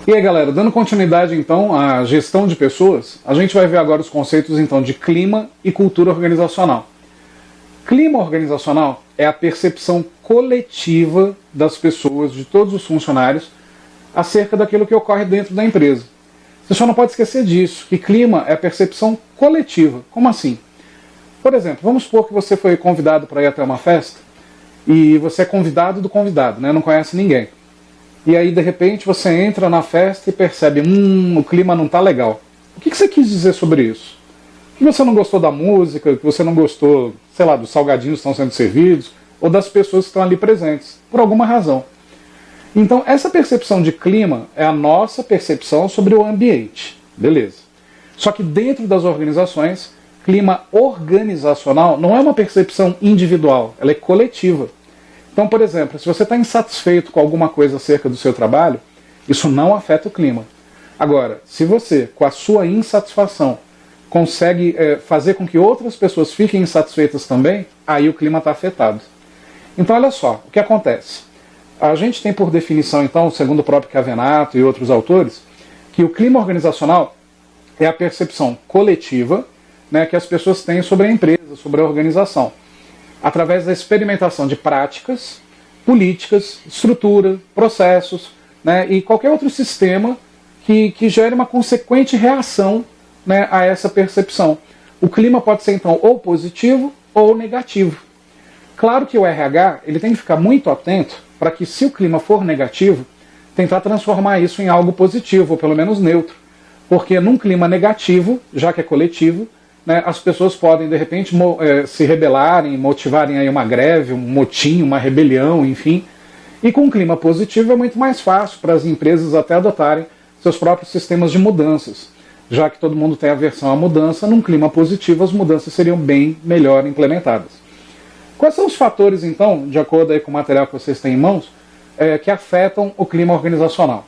E aí galera, dando continuidade então à gestão de pessoas, a gente vai ver agora os conceitos então de clima e cultura organizacional. Clima organizacional é a percepção coletiva das pessoas, de todos os funcionários, acerca daquilo que ocorre dentro da empresa. Você só não pode esquecer disso, que clima é a percepção coletiva. Como assim? Por exemplo, vamos supor que você foi convidado para ir até uma festa, e você é convidado do convidado, né? Não conhece ninguém. E aí, de repente, você entra na festa e percebe, o clima não está legal. O que você quis dizer sobre isso? Que você não gostou da música, que você não gostou, sei lá, dos salgadinhos que estão sendo servidos, ou das pessoas que estão ali presentes, por alguma razão. Então, essa percepção de clima é a nossa percepção sobre o ambiente. Beleza. Só que dentro das organizações, clima organizacional não é uma percepção individual, ela é coletiva. Então, por exemplo, se você está insatisfeito com alguma coisa acerca do seu trabalho, isso não afeta o clima. Agora, se você, com a sua insatisfação, consegue fazer com que outras pessoas fiquem insatisfeitas também, aí o clima está afetado. Então, olha só, o que acontece? A gente tem por definição, então, segundo o próprio Cavenato e outros autores, que o clima organizacional é a percepção coletiva, né, que as pessoas têm sobre a empresa, sobre a organização, através da experimentação de práticas, políticas, estrutura, processos, né, e qualquer outro sistema que gere uma consequente reação, né, a essa percepção. O clima pode ser, então, ou positivo ou negativo. Claro que o RH ele tem que ficar muito atento para que, se o clima for negativo, tentar transformar isso em algo positivo, ou pelo menos neutro. Porque num clima negativo, já que é coletivo, né, as pessoas podem, de repente, se rebelarem, motivarem aí uma greve, um motim, uma rebelião, enfim. E com um clima positivo é muito mais fácil para as empresas até adotarem seus próprios sistemas de mudanças. Já que todo mundo tem aversão à mudança, num clima positivo as mudanças seriam bem melhor implementadas. Quais são os fatores, então, de acordo aí com o material que vocês têm em mãos, que afetam o clima organizacional?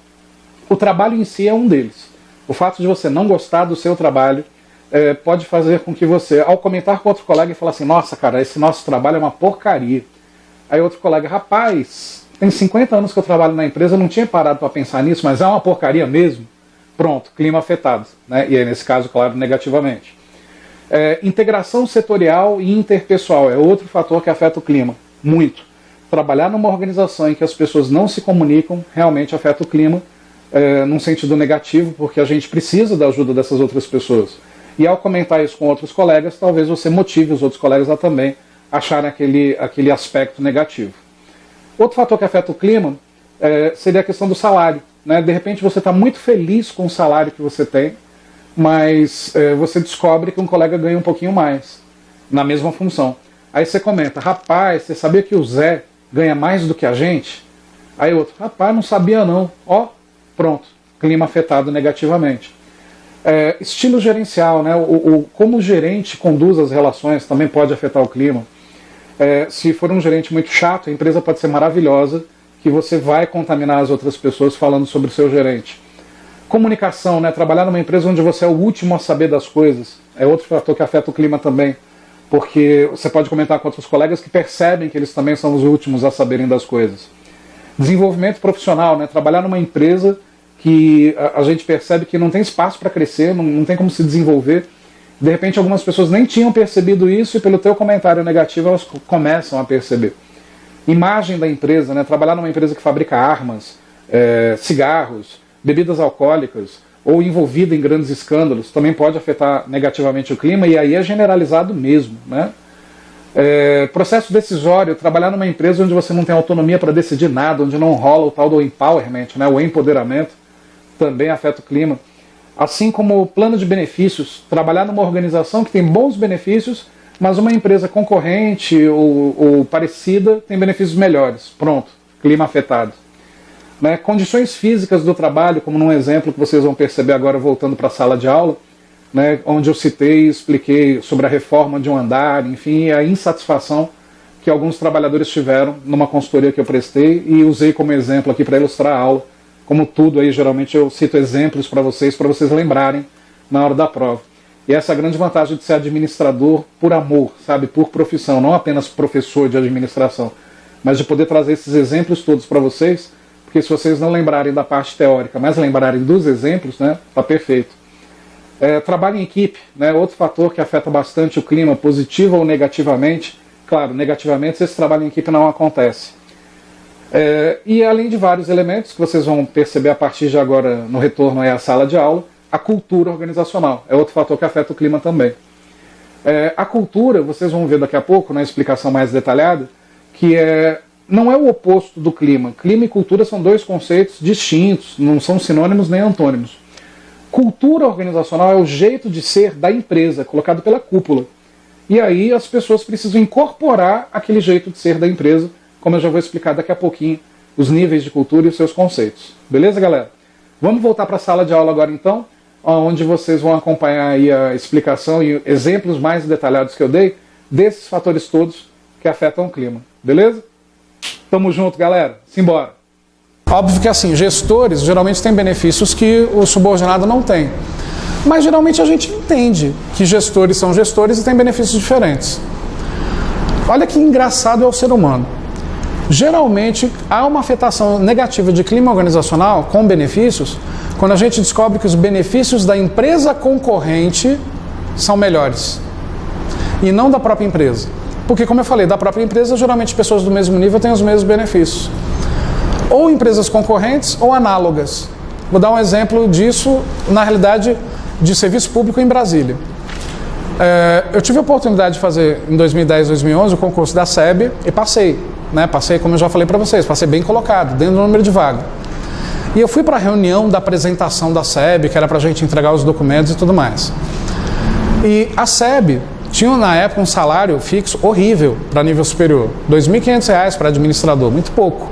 O trabalho em si é um deles. O fato de você não gostar do seu trabalho pode fazer com que você, ao comentar com outro colega, e falar assim, nossa, cara, esse nosso trabalho é uma porcaria. Aí outro colega, rapaz, tem 50 anos que eu trabalho na empresa, não tinha parado para pensar nisso, mas é uma porcaria mesmo? Pronto, clima afetado, né? E aí, nesse caso, claro, negativamente. Integração setorial e interpessoal é outro fator que afeta o clima, muito. Trabalhar numa organização em que as pessoas não se comunicam realmente afeta o clima, num sentido negativo, porque a gente precisa da ajuda dessas outras pessoas. E ao comentar isso com outros colegas, talvez você motive os outros colegas a também acharem aquele aspecto negativo. Outro fator que afeta o clima seria a questão do salário, né? De repente você está muito feliz com o salário que você tem, mas você descobre que um colega ganha um pouquinho mais, na mesma função. Aí você comenta, rapaz, você sabia que o Zé ganha mais do que a gente? Aí outro, rapaz, não sabia não. Ó, pronto, clima afetado negativamente. Estilo gerencial, né? Como o gerente conduz as relações também pode afetar o clima. Se for um gerente muito chato, a empresa pode ser maravilhosa, que você vai contaminar as outras pessoas falando sobre o seu gerente. Comunicação, né? Trabalhar numa empresa onde você é o último a saber das coisas, é outro fator que afeta o clima também, porque você pode comentar com outros colegas que percebem que eles também são os últimos a saberem das coisas. Desenvolvimento profissional, né? Trabalhar numa empresa que a gente percebe que não tem espaço para crescer, não tem como se desenvolver. De repente algumas pessoas nem tinham percebido isso e pelo teu comentário negativo elas começam a perceber. Imagem da empresa, né? Trabalhar numa empresa que fabrica armas, cigarros, bebidas alcoólicas ou envolvida em grandes escândalos também pode afetar negativamente o clima, e aí é generalizado mesmo, né? Processo decisório, trabalhar numa empresa onde você não tem autonomia para decidir nada, onde não rola o tal do empowerment, né? O empoderamento, também afeta o clima. Assim como o plano de benefícios, trabalhar numa organização que tem bons benefícios, mas uma empresa concorrente ou parecida tem benefícios melhores. Pronto, clima afetado. Né? Condições físicas do trabalho, como num exemplo que vocês vão perceber agora voltando para a sala de aula, né, onde eu citei e expliquei sobre a reforma de um andar, enfim, a insatisfação que alguns trabalhadores tiveram numa consultoria que eu prestei e usei como exemplo aqui para ilustrar a aula. Como tudo aí, geralmente eu cito exemplos para vocês lembrarem na hora da prova. E essa é a grande vantagem de ser administrador por amor, sabe, por profissão, não apenas professor de administração, mas de poder trazer esses exemplos todos para vocês porque se vocês não lembrarem da parte teórica, mas lembrarem dos exemplos, né, tá perfeito. Trabalho em equipe, né, outro fator que afeta bastante o clima, positivo ou negativamente. Claro, negativamente esse trabalho em equipe não acontece. E além de vários elementos que vocês vão perceber a partir de agora no retorno à sala de aula, a cultura organizacional é outro fator que afeta o clima também. A cultura, vocês vão ver daqui a pouco, na explicação mais detalhada, que não é o oposto do clima. Clima e cultura são dois conceitos distintos, não são sinônimos nem antônimos. Cultura organizacional é o jeito de ser da empresa, colocado pela cúpula. E aí as pessoas precisam incorporar aquele jeito de ser da empresa, como eu já vou explicar daqui a pouquinho, os níveis de cultura e os seus conceitos. Beleza, galera? Vamos voltar para a sala de aula agora, então, onde vocês vão acompanhar aí a explicação e exemplos mais detalhados que eu dei desses fatores todos que afetam o clima. Beleza? Tamo junto, galera. Simbora. Óbvio que assim, gestores geralmente têm benefícios que o subordinado não tem. Mas geralmente a gente entende que gestores são gestores e têm benefícios diferentes. Olha que engraçado é o ser humano. Geralmente há uma afetação negativa de clima organizacional com benefícios quando a gente descobre que os benefícios da empresa concorrente são melhores e não da própria empresa. Porque, como eu falei, da própria empresa, geralmente pessoas do mesmo nível têm os mesmos benefícios. Ou empresas concorrentes ou análogas. Vou dar um exemplo disso, na realidade, de serviço público em Brasília. Eu tive a oportunidade de fazer, em 2010, 2011, o concurso da SEB e passei. Passei, como eu já falei para vocês, passei bem colocado, dentro do número de vaga. E eu fui para a reunião da apresentação da SEB, que era para a gente entregar os documentos e tudo mais. E a SEB tinha, na época, um salário fixo horrível para nível superior. R$ 2.500 para administrador, muito pouco.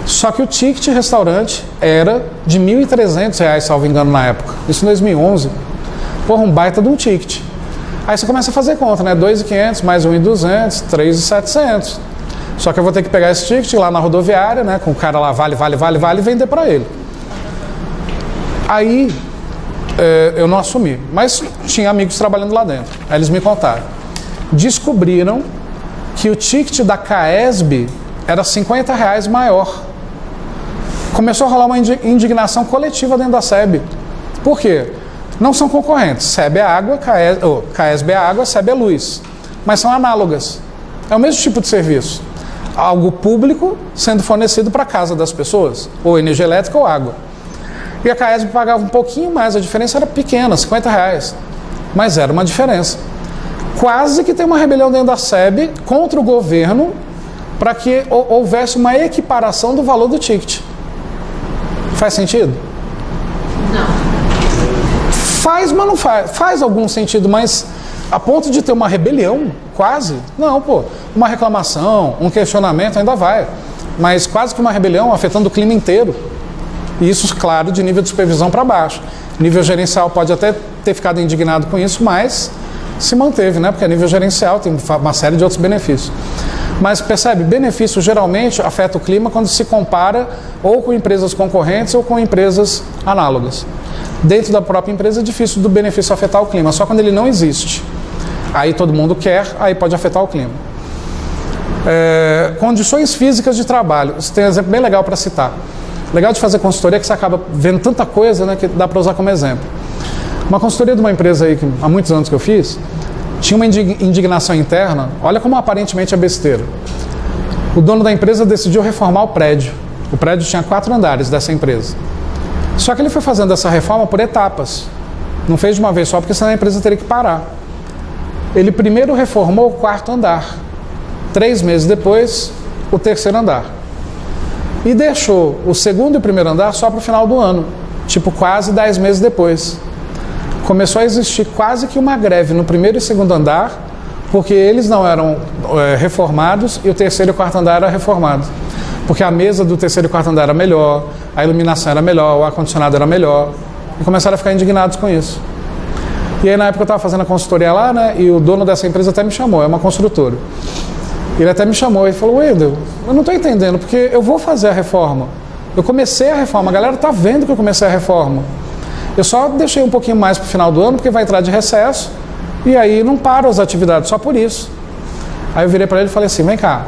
Só que o ticket restaurante era de R$ 1.300, salvo engano, na época. Isso em 2011. Porra, um baita de um ticket. Aí você começa a fazer conta, né? 2.500 mais 1.200, 3.700. Só que eu vou ter que pegar esse ticket lá na rodoviária, né? Com o cara lá, vale, e vender para ele. Aí eu não assumi, mas tinha amigos trabalhando lá dentro. Aí eles me contaram. Descobriram que o ticket da CAESB era R$ 50 maior. Começou a rolar uma indignação coletiva dentro da SEB. Por quê? Não são concorrentes. SEB é água, CAESB é água, SEB é luz. Mas são análogas. É o mesmo tipo de serviço. Algo público sendo fornecido para a casa das pessoas, ou energia elétrica ou água. E a CAESB pagava um pouquinho mais, a diferença era pequena, R$ 50. Mas era uma diferença. Quase que tem uma rebelião dentro da SEB contra o governo para que houvesse uma equiparação do valor do ticket. Faz sentido? Não. Faz, mas não faz. Faz algum sentido, mas a ponto de ter uma rebelião, quase? Não, pô. Uma reclamação, um questionamento ainda vai. Mas quase que uma rebelião afetando o clima inteiro. E isso, claro, de nível de supervisão para baixo. Nível gerencial pode até ter ficado indignado com isso, mas se manteve, né? Porque a nível gerencial tem uma série de outros benefícios. Mas percebe, benefício geralmente afeta o clima quando se compara ou com empresas concorrentes ou com empresas análogas. Dentro da própria empresa é difícil do benefício afetar o clima, só quando ele não existe. Aí todo mundo quer, aí pode afetar o clima. Condições físicas de trabalho. Isso tem um exemplo bem legal para citar. Legal de fazer consultoria que você acaba vendo tanta coisa, né, que dá para usar como exemplo. Uma consultoria de uma empresa aí que há muitos anos que eu fiz, tinha uma indignação interna, olha como aparentemente é besteira. O dono da empresa decidiu reformar o prédio. O prédio tinha 4 andares dessa empresa. Só que ele foi fazendo essa reforma por etapas. Não fez de uma vez só, porque senão a empresa teria que parar. Ele primeiro reformou o 4º andar. 3 meses depois, o 3º andar. E deixou o 2º e o 1º andar só para o final do ano. Tipo, quase 10 meses depois. Começou a existir quase que uma greve no 1º e 2º andar, porque eles não eram reformados e o 3º e o 4º andar era reformado. Porque a mesa do 3º e 4º andar era melhor, a iluminação era melhor, o ar-condicionado era melhor. E começaram a ficar indignados com isso. E aí na época eu estava fazendo a consultoria lá, né, e o dono dessa empresa até me chamou, é uma construtora. Ele até me chamou e falou: Wendel, eu não estou entendendo, porque eu vou fazer a reforma. Eu comecei a reforma, a galera está vendo que eu comecei a reforma. Eu só deixei um pouquinho mais para o final do ano, porque vai entrar de recesso, e aí não param as atividades, só por isso. Aí eu virei para ele e falei assim: vem cá,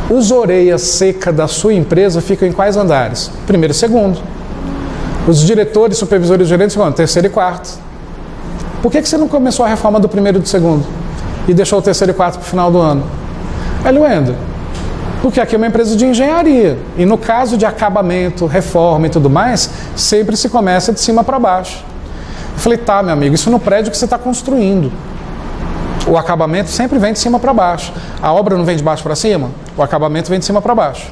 Os orelhas secas da sua empresa ficam em quais andares? Primeiro e segundo. Os diretores, supervisores, gerentes ficam terceiro e quarto. Por que você não começou a reforma do primeiro e do segundo? E deixou o terceiro e quarto para o final do ano? Wendel, porque aqui é uma empresa de engenharia. E no caso de acabamento, reforma e tudo mais, sempre se começa de cima para baixo. Eu falei, tá, meu amigo, isso no prédio que você está construindo. O acabamento sempre vem de cima para baixo. A obra não vem de baixo para cima? O acabamento vem de cima para baixo.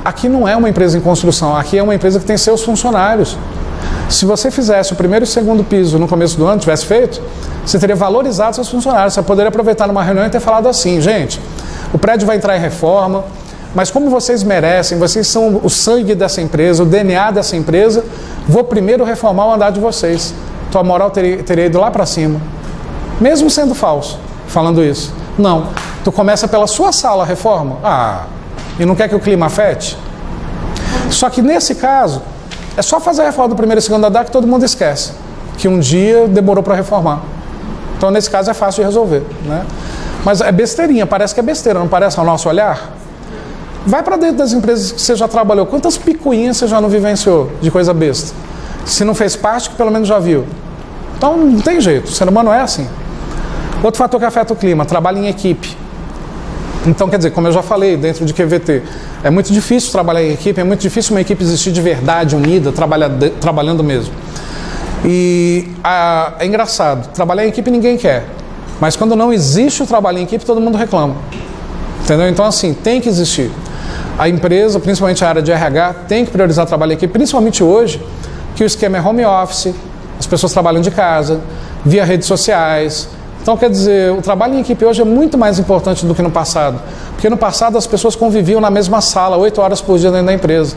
Aqui não é uma empresa em construção, aqui é uma empresa que tem seus funcionários. Se você fizesse o primeiro e o segundo piso no começo do ano, tivesse feito, você teria valorizado seus funcionários. Você poderia aproveitar numa reunião e ter falado assim, gente, o prédio vai entrar em reforma, mas como vocês merecem, vocês são o sangue dessa empresa, o DNA dessa empresa, vou primeiro reformar o andar de vocês. Tua moral teria ido lá para cima. Mesmo sendo falso, falando isso. Não. Tu começa pela sua sala a reforma. E não quer que o clima afete? Só que nesse caso, é só fazer a reforma do primeiro e segundo andar que todo mundo esquece. Que um dia demorou para reformar. Então nesse caso é fácil de resolver, né? Mas é besteirinha, parece que é besteira, não parece ao nosso olhar? Vai para dentro das empresas que você já trabalhou. Quantas picuinhas você já não vivenciou de coisa besta? Se não fez parte, que pelo menos já viu. Então não tem jeito, o ser humano é assim. Outro fator que afeta o clima, trabalho em equipe. Então, quer dizer, como eu já falei, dentro de QVT, é muito difícil trabalhar em equipe, é muito difícil uma equipe existir de verdade, unida, trabalhando mesmo. E é engraçado, trabalhar em equipe ninguém quer, mas quando não existe o trabalho em equipe, todo mundo reclama. Entendeu? Então, assim, tem que existir. A empresa, principalmente a área de RH, tem que priorizar o trabalho em equipe, principalmente hoje, que o esquema é home office, as pessoas trabalham de casa, via redes sociais. Então, quer dizer, o trabalho em equipe hoje é muito mais importante do que no passado. Porque no passado as pessoas conviviam na mesma sala, 8 horas por dia dentro da empresa.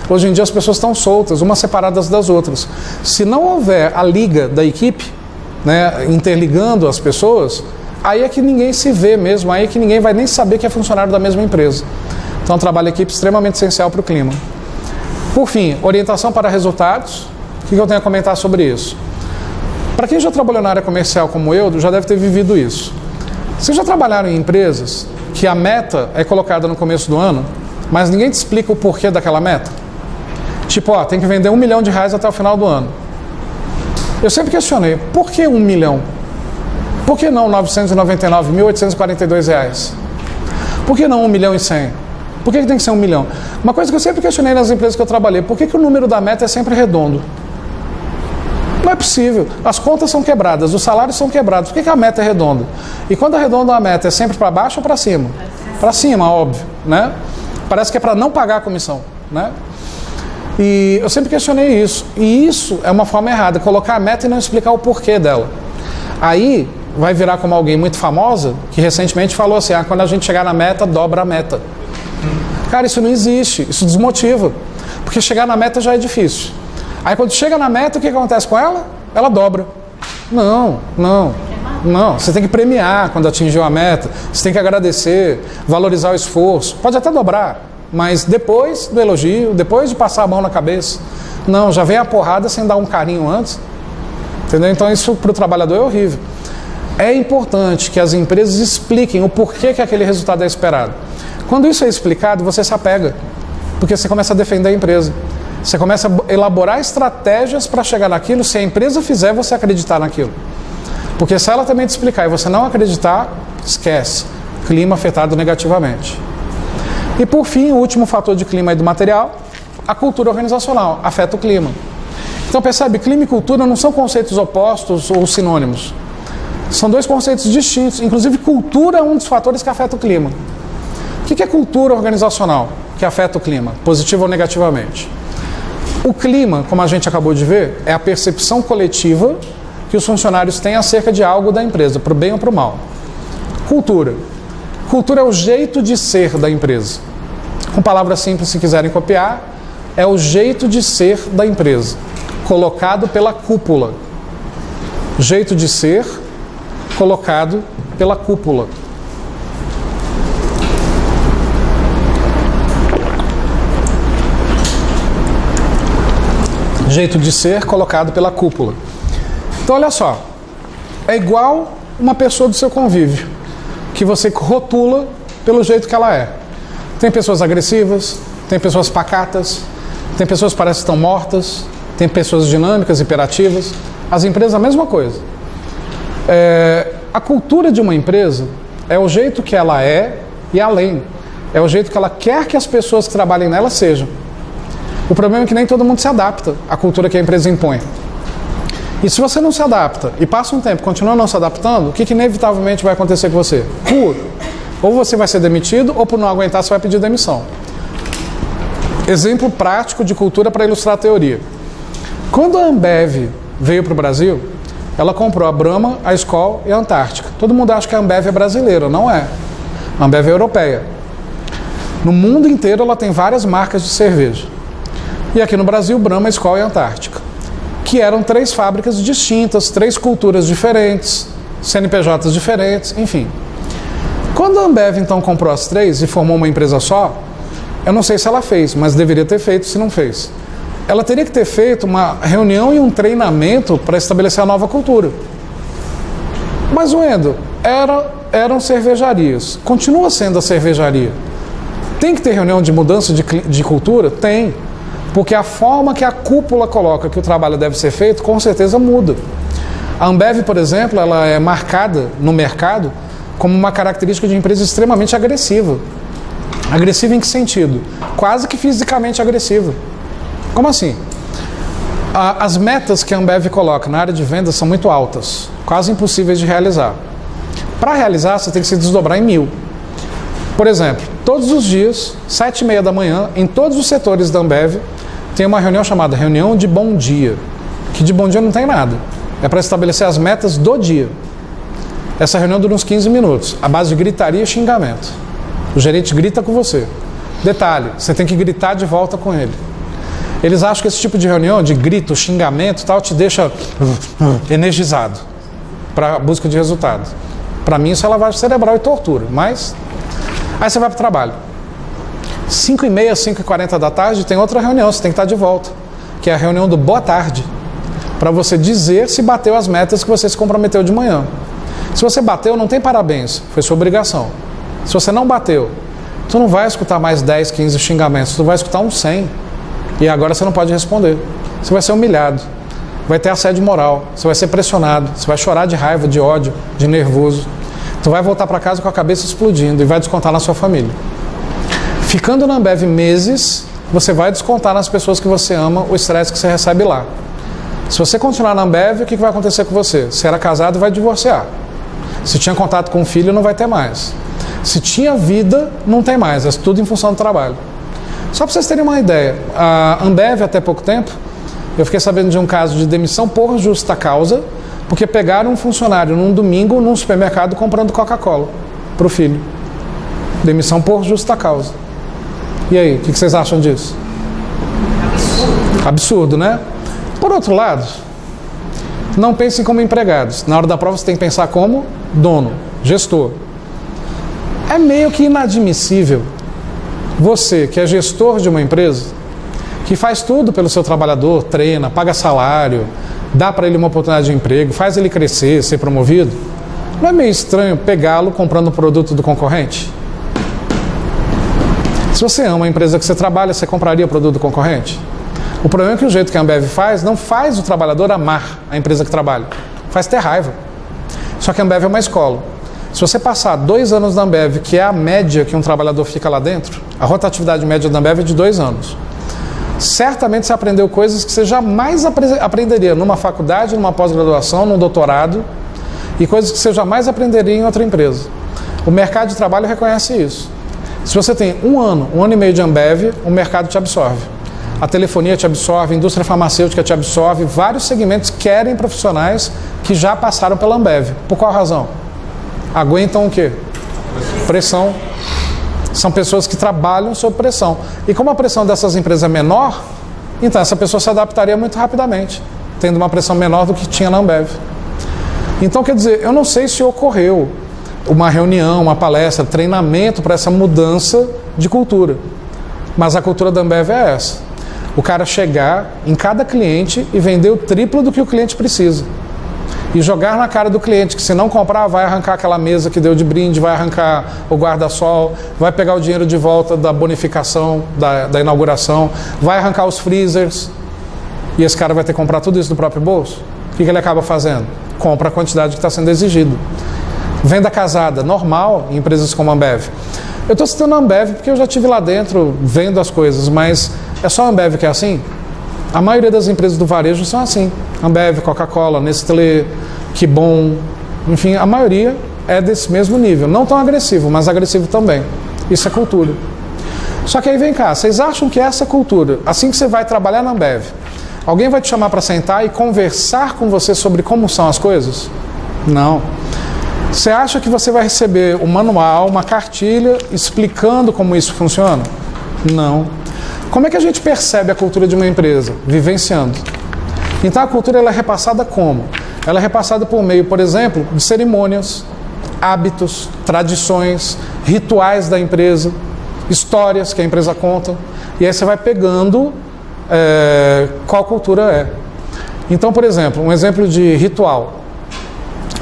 Hoje em dia as pessoas estão soltas, umas separadas das outras. Se não houver a liga da equipe, né, interligando as pessoas, aí é que ninguém se vê mesmo, aí é que ninguém vai nem saber que é funcionário da mesma empresa. Então, o trabalho em equipe é extremamente essencial para o clima. Por fim, orientação para resultados. O que eu tenho a comentar sobre isso? Para quem já trabalhou na área comercial como eu, já deve ter vivido isso. Vocês já trabalharam em empresas que a meta é colocada no começo do ano, mas ninguém te explica o porquê daquela meta? Tipo, tem que vender R$1 milhão até o final do ano. Eu sempre questionei, por que 1 milhão? Por que não 999.842 reais? Por que não 1 milhão e 100? Por que tem que ser 1 milhão? Uma coisa que eu sempre questionei nas empresas que eu trabalhei, por que o número da meta é sempre redondo? Não é possível. As contas são quebradas, os salários são quebrados. Por que a meta é redonda? E quando arredonda a meta, é sempre para baixo ou para cima? Para cima, óbvio, né? Parece que é para não pagar a comissão, né? E eu sempre questionei isso. E isso é uma forma errada, colocar a meta e não explicar o porquê dela. Aí vai virar como alguém muito famosa, que recentemente falou assim, quando a gente chegar na meta, dobra a meta. Cara, isso não existe, isso desmotiva. Porque chegar na meta já é difícil. Aí quando chega na meta, o que acontece com ela? Ela dobra. Não. Você tem que premiar quando atingiu a meta. Você tem que agradecer, valorizar o esforço. Pode até dobrar, mas depois do elogio, depois de passar a mão na cabeça. Não, já vem a porrada sem dar um carinho antes. Entendeu? Então isso para o trabalhador é horrível. É importante que as empresas expliquem o porquê que aquele resultado é esperado. Quando isso é explicado, você se apega. Porque você começa a defender a empresa. Você começa a elaborar estratégias para chegar naquilo. Se a empresa fizer, você acreditar naquilo. Porque se ela também te explicar e você não acreditar, esquece. Clima afetado negativamente. E por fim, o último fator de clima aí do material, a cultura organizacional afeta o clima. Então percebe, clima e cultura não são conceitos opostos ou sinônimos. São dois conceitos distintos. Inclusive, cultura é um dos fatores que afeta o clima. O que é cultura organizacional que afeta o clima, positivo ou negativamente? O clima, como a gente acabou de ver, é a percepção coletiva que os funcionários têm acerca de algo da empresa, para o bem ou para o mal. Cultura. Cultura é o jeito de ser da empresa. Com palavras simples, se quiserem copiar, é o jeito de ser da empresa, colocado pela cúpula. Jeito de ser colocado pela cúpula. Jeito de ser colocado pela cúpula. Então olha só, é igual uma pessoa do seu convívio, que você rotula pelo jeito que ela é. Tem pessoas agressivas, tem pessoas pacatas, tem pessoas que parecem que estão mortas, tem pessoas dinâmicas, hiperativas. As empresas, a mesma coisa. A cultura de uma empresa é o jeito que ela é e além. É o jeito que ela quer que as pessoas que trabalhem nela sejam. O problema é que nem todo mundo se adapta à cultura que a empresa impõe. E se você não se adapta e passa um tempo e continua não se adaptando, o que inevitavelmente vai acontecer com você? Ou você vai ser demitido, ou por não aguentar você vai pedir demissão. Exemplo prático de cultura para ilustrar a teoria. Quando a Ambev veio para o Brasil, ela comprou a Brahma, a Skol e a Antártica. Todo mundo acha que a Ambev é brasileira, não é. A Ambev é europeia. No mundo inteiro ela tem várias marcas de cerveja. E aqui no Brasil, Brahma, Skol e Antártica. Que eram 3 fábricas distintas, 3 culturas diferentes, CNPJs diferentes, enfim. Quando a Ambev então comprou as 3 e formou uma empresa só, eu não sei se ela fez, mas deveria ter feito se não fez. Ela teria que ter feito uma reunião e um treinamento para estabelecer a nova cultura. Mas, Wendel, eram cervejarias. Continua sendo a cervejaria. Tem que ter reunião de mudança de cultura? Tem. Porque a forma que a cúpula coloca que o trabalho deve ser feito, com certeza muda. A Ambev, por exemplo, ela é marcada no mercado como uma característica de empresa extremamente agressiva. Agressiva em que sentido? Quase que fisicamente agressiva. Como assim? As metas que a Ambev coloca na área de vendas são muito altas, quase impossíveis de realizar. Para realizar, você tem que se desdobrar em 1000. Por exemplo, todos os dias, 7h30 da manhã, em todos os setores da Ambev, tem uma reunião chamada reunião de bom dia, que de bom dia não tem nada. É para estabelecer as metas do dia. Essa reunião dura uns 15 minutos, à base de gritaria e xingamento. O gerente grita com você. Detalhe, você tem que gritar de volta com ele. Eles acham que esse tipo de reunião, de grito, xingamento e tal, te deixa energizado para a busca de resultado. Para mim isso é lavagem cerebral e tortura, mas... Aí você vai para o trabalho. 5h30, 5h40 da tarde tem outra reunião, você tem que estar de volta, que é a reunião do boa tarde, para você dizer se bateu as metas que você se comprometeu de manhã. Se você bateu, não tem parabéns, foi sua obrigação. Se você não bateu, tu não vai escutar mais 10, 15 xingamentos, tu vai escutar uns 100. E agora você não pode responder. Você vai ser humilhado, vai ter assédio moral, você vai ser pressionado, você vai chorar de raiva, de ódio, de nervoso. Tu vai voltar para casa com a cabeça explodindo e vai descontar na sua família. Ficando na Ambev meses, você vai descontar nas pessoas que você ama o estresse que você recebe lá. Se você continuar na Ambev, o que vai acontecer com você? Se era casado, vai divorciar. Se tinha contato com o filho, não vai ter mais. Se tinha vida, não tem mais. É tudo em função do trabalho. Só para vocês terem uma ideia, a Ambev, até pouco tempo, eu fiquei sabendo de um caso de demissão por justa causa, porque pegaram um funcionário num domingo num supermercado comprando Coca-Cola para o filho. Demissão por justa causa. E aí, o que vocês acham disso? Absurdo, né? Por outro lado, não pensem como empregados. Na hora da prova você tem que pensar como dono, gestor. É meio que inadmissível você, que é gestor de uma empresa, que faz tudo pelo seu trabalhador, treina, paga salário, dá para ele uma oportunidade de emprego, faz ele crescer, ser promovido. Não é meio estranho pegá-lo comprando um produto do concorrente? Se você ama a empresa que você trabalha, você compraria o produto do concorrente? O problema é que o jeito que a Ambev faz, não faz o trabalhador amar a empresa que trabalha, faz ter raiva. Só que a Ambev é uma escola. Se você passar 2 anos na Ambev, que é a média que um trabalhador fica lá dentro, a rotatividade média da Ambev é de 2 anos. Certamente você aprendeu coisas que você jamais aprenderia numa faculdade, numa pós-graduação, num doutorado, e coisas que você jamais aprenderia em outra empresa. O mercado de trabalho reconhece isso. Se você tem 1 ano, 1 ano e meio de Ambev, o mercado te absorve. A telefonia te absorve, a indústria farmacêutica te absorve, vários segmentos querem profissionais que já passaram pela Ambev. Por qual razão? Aguentam o quê? Pressão. São pessoas que trabalham sob pressão. E como a pressão dessas empresas é menor, então essa pessoa se adaptaria muito rapidamente, tendo uma pressão menor do que tinha na Ambev. Então, quer dizer, eu não sei se ocorreu uma reunião, uma palestra, treinamento para essa mudança de cultura. Mas a cultura da Ambev é essa. O cara chegar em cada cliente e vender o triplo do que o cliente precisa. e jogar na cara do cliente que se não comprar vai arrancar aquela mesa que deu de brinde, vai arrancar o guarda-sol, vai pegar o dinheiro de volta da bonificação, da inauguração, vai arrancar os freezers e esse cara vai ter que comprar tudo isso do próprio bolso. O que ele acaba fazendo? Compra a quantidade que está sendo exigido. Venda casada, normal em empresas como a Ambev. Eu estou citando a Ambev porque eu já estive lá dentro vendo as coisas, mas é só a Ambev que é assim? A maioria das empresas do varejo são assim. Ambev, Coca-Cola, Nestlé, Que Bom, enfim, a maioria é desse mesmo nível. Não tão agressivo, mas agressivo também. Isso é cultura. Só que aí vem cá, vocês acham que essa cultura, assim que você vai trabalhar na Ambev, alguém vai te chamar para sentar e conversar com você sobre como são as coisas? Não. Você acha que você vai receber um manual, uma cartilha explicando como isso funciona? Não. Como é que a gente percebe a cultura de uma empresa? Vivenciando. Então a cultura ela é repassada como? Ela é repassada por meio, por exemplo, de cerimônias, hábitos, tradições, rituais da empresa, histórias que a empresa conta. E aí você vai pegando qual cultura é. Então, por exemplo, um exemplo de ritual.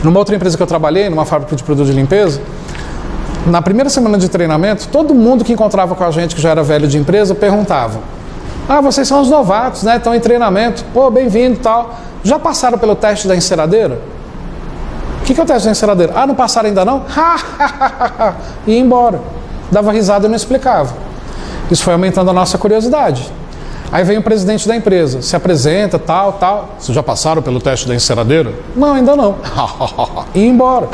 Numa outra empresa que eu trabalhei, numa fábrica de produtos de limpeza, na primeira semana de treinamento, todo mundo que encontrava com a gente, que já era velho de empresa, perguntava: ah, vocês são os novatos, né? Estão em treinamento, pô, bem-vindo e tal. Já passaram pelo teste da enceradeira? O que é o teste da enceradeira? Ah, não passaram ainda não? E ia embora. Dava risada e não explicava. Isso foi aumentando a nossa curiosidade. Aí vem o presidente da empresa, se apresenta, tal. Vocês já passaram pelo teste da enceradeira? Não, ainda não. E ia embora.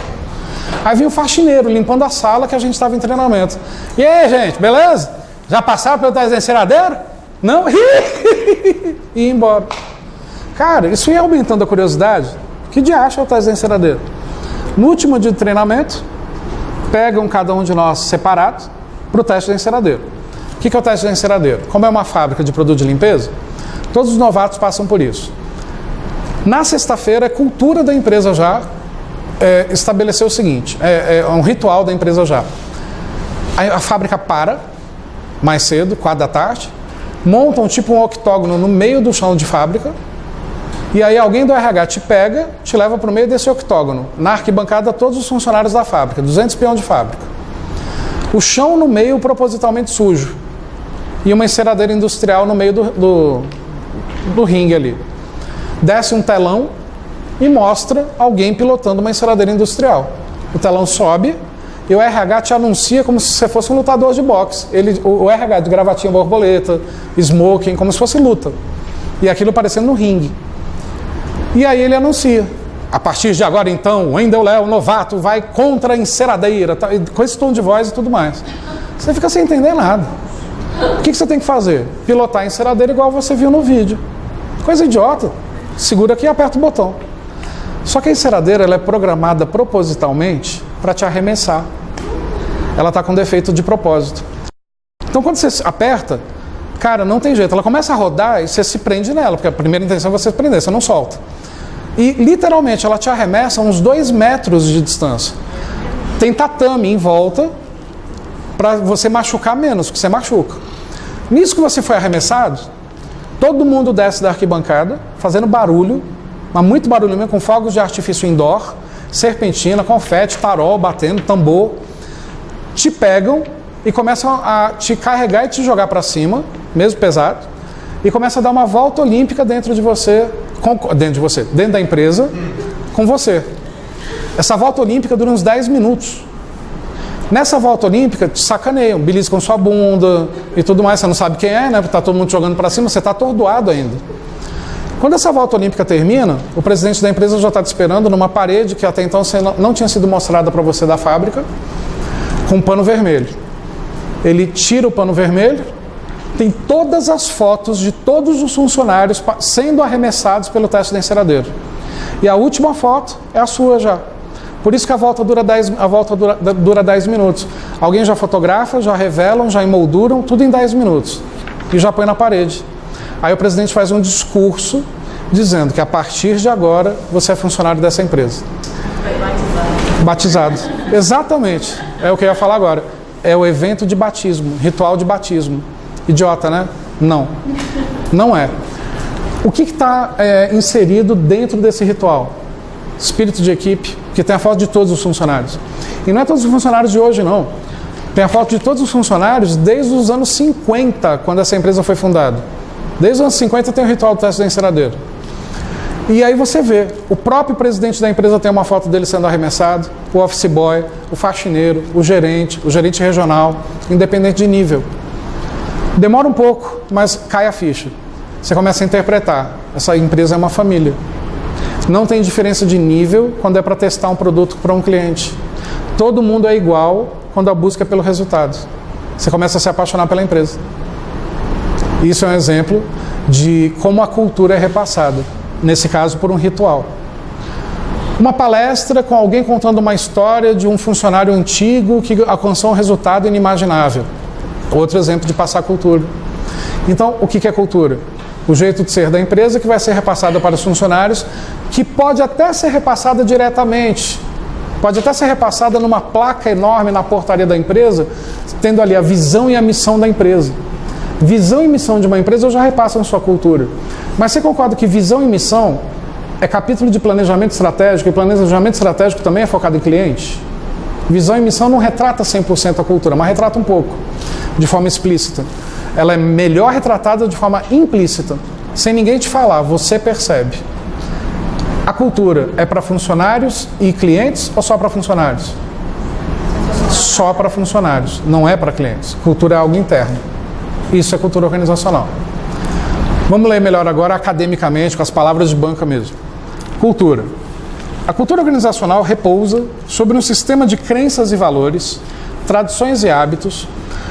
Aí vinha o faxineiro limpando a sala que a gente estava em treinamento. E aí, gente, beleza? Já passaram pelo teste da enceradeira? Não? E ia embora. Cara, isso ia aumentando a curiosidade. Que diacho é o teste da enceradeira? No último dia de treinamento, pegam cada um de nós separado para o teste da enceradeira. O que é o teste da enceradeira? Como é uma fábrica de produto de limpeza, todos os novatos passam por isso. Na sexta-feira, a cultura da empresa já estabeleceu o seguinte, é um ritual da empresa já. A fábrica para, mais cedo, 4 da tarde, montam tipo um octógono no meio do chão de fábrica, e aí alguém do RH te pega, te leva para o meio desse octógono. Na arquibancada, todos os funcionários da fábrica, 200 peões de fábrica. O chão no meio propositalmente sujo. E uma enceradeira industrial no meio do ringue ali. Desce um telão e mostra alguém pilotando uma enceradeira industrial. O telão sobe e o RH te anuncia como se você fosse um lutador de boxe. O RH de gravatinha borboleta, smoking, como se fosse luta. E aquilo aparecendo no ringue. E aí ele anuncia: a partir de agora, então, o Wendel Léo, novato, vai contra a enceradeira, tá? Com esse tom de voz e tudo mais. Você fica sem entender nada. O que você tem que fazer? Pilotar a enceradeira igual você viu no vídeo. Coisa idiota. Segura aqui e aperta o botão. Só que a enceradeira ela é programada propositalmente para te arremessar. Ela está com defeito de propósito. Então, quando você aperta, cara, não tem jeito. Ela começa a rodar e você se prende nela, porque a primeira intenção é você se prender, você não solta. E, literalmente, ela te arremessa a uns 2 metros de distância. Tem tatame em volta para você machucar menos, que você machuca. Nisso que você foi arremessado, todo mundo desce da arquibancada, fazendo barulho, mas muito barulho mesmo, com fogos de artifício indoor, serpentina, confete, tarol, batendo, tambor. Te pegam e começam a te carregar e te jogar para cima, mesmo pesado, e começa a dar uma volta olímpica dentro da empresa, com você. Essa volta olímpica dura uns 10 minutos. Nessa volta olímpica, te sacaneiam, beliscam sua bunda e tudo mais. Você não sabe quem é, né? Porque tá todo mundo jogando para cima, você está atordoado ainda. Quando essa volta olímpica termina, o presidente da empresa já está te esperando numa parede que até então não tinha sido mostrada para você da fábrica, com um pano vermelho. Ele tira o pano vermelho, tem todas as fotos de todos os funcionários sendo arremessados pelo teste da enceradeira. E a última foto é a sua já. Por isso que a volta dura 10 minutos. Alguém já fotografa, já revelam, já emolduram, tudo em 10 minutos. E já põe na parede. Aí o presidente faz um discurso dizendo que a partir de agora você é funcionário dessa empresa. Batizado. Exatamente. É o que eu ia falar agora. É o evento de batismo, ritual de batismo. Idiota, né? Não. Não é. O que está inserido dentro desse ritual? espírito de equipe, que tem a foto de todos os funcionários. E não é todos os funcionários de hoje, não. Tem a foto de todos os funcionários desde os anos 50, quando essa empresa foi fundada. Desde os anos 50 tem o ritual do teste da enceradeira. E aí você vê, o próprio presidente da empresa tem uma foto dele sendo arremessado, o office boy, o faxineiro, o gerente regional, independente de nível. Demora um pouco, mas cai a ficha. Você começa a interpretar, essa empresa é uma família. Não tem diferença de nível quando é para testar um produto para um cliente. Todo mundo é igual quando a busca é pelo resultado. Você começa a se apaixonar pela empresa. Isso é um exemplo de como a cultura é repassada, nesse caso por um ritual. Uma palestra com alguém contando uma história de um funcionário antigo que alcançou um resultado inimaginável. Outro exemplo de passar cultura. Então, o que é cultura? O jeito de ser da empresa que vai ser repassada para os funcionários, que pode até ser repassada diretamente. Pode até ser repassada numa placa enorme na portaria da empresa, tendo ali a visão e a missão da empresa. Visão e missão de uma empresa eu já repasso na sua cultura. Mas você concorda que visão e missão é capítulo de planejamento estratégico, e planejamento estratégico também é focado em cliente? Visão e missão não retrata 100% a cultura, mas retrata um pouco, de forma explícita. Ela é melhor retratada de forma implícita, sem ninguém te falar, você percebe. A cultura é para funcionários e clientes ou só para funcionários? Só para funcionários, não é para clientes. Cultura é algo interno. Isso é cultura organizacional. Vamos ler melhor agora academicamente, com as palavras de banca mesmo. Cultura. A cultura organizacional repousa sobre um sistema de crenças e valores, tradições e hábitos,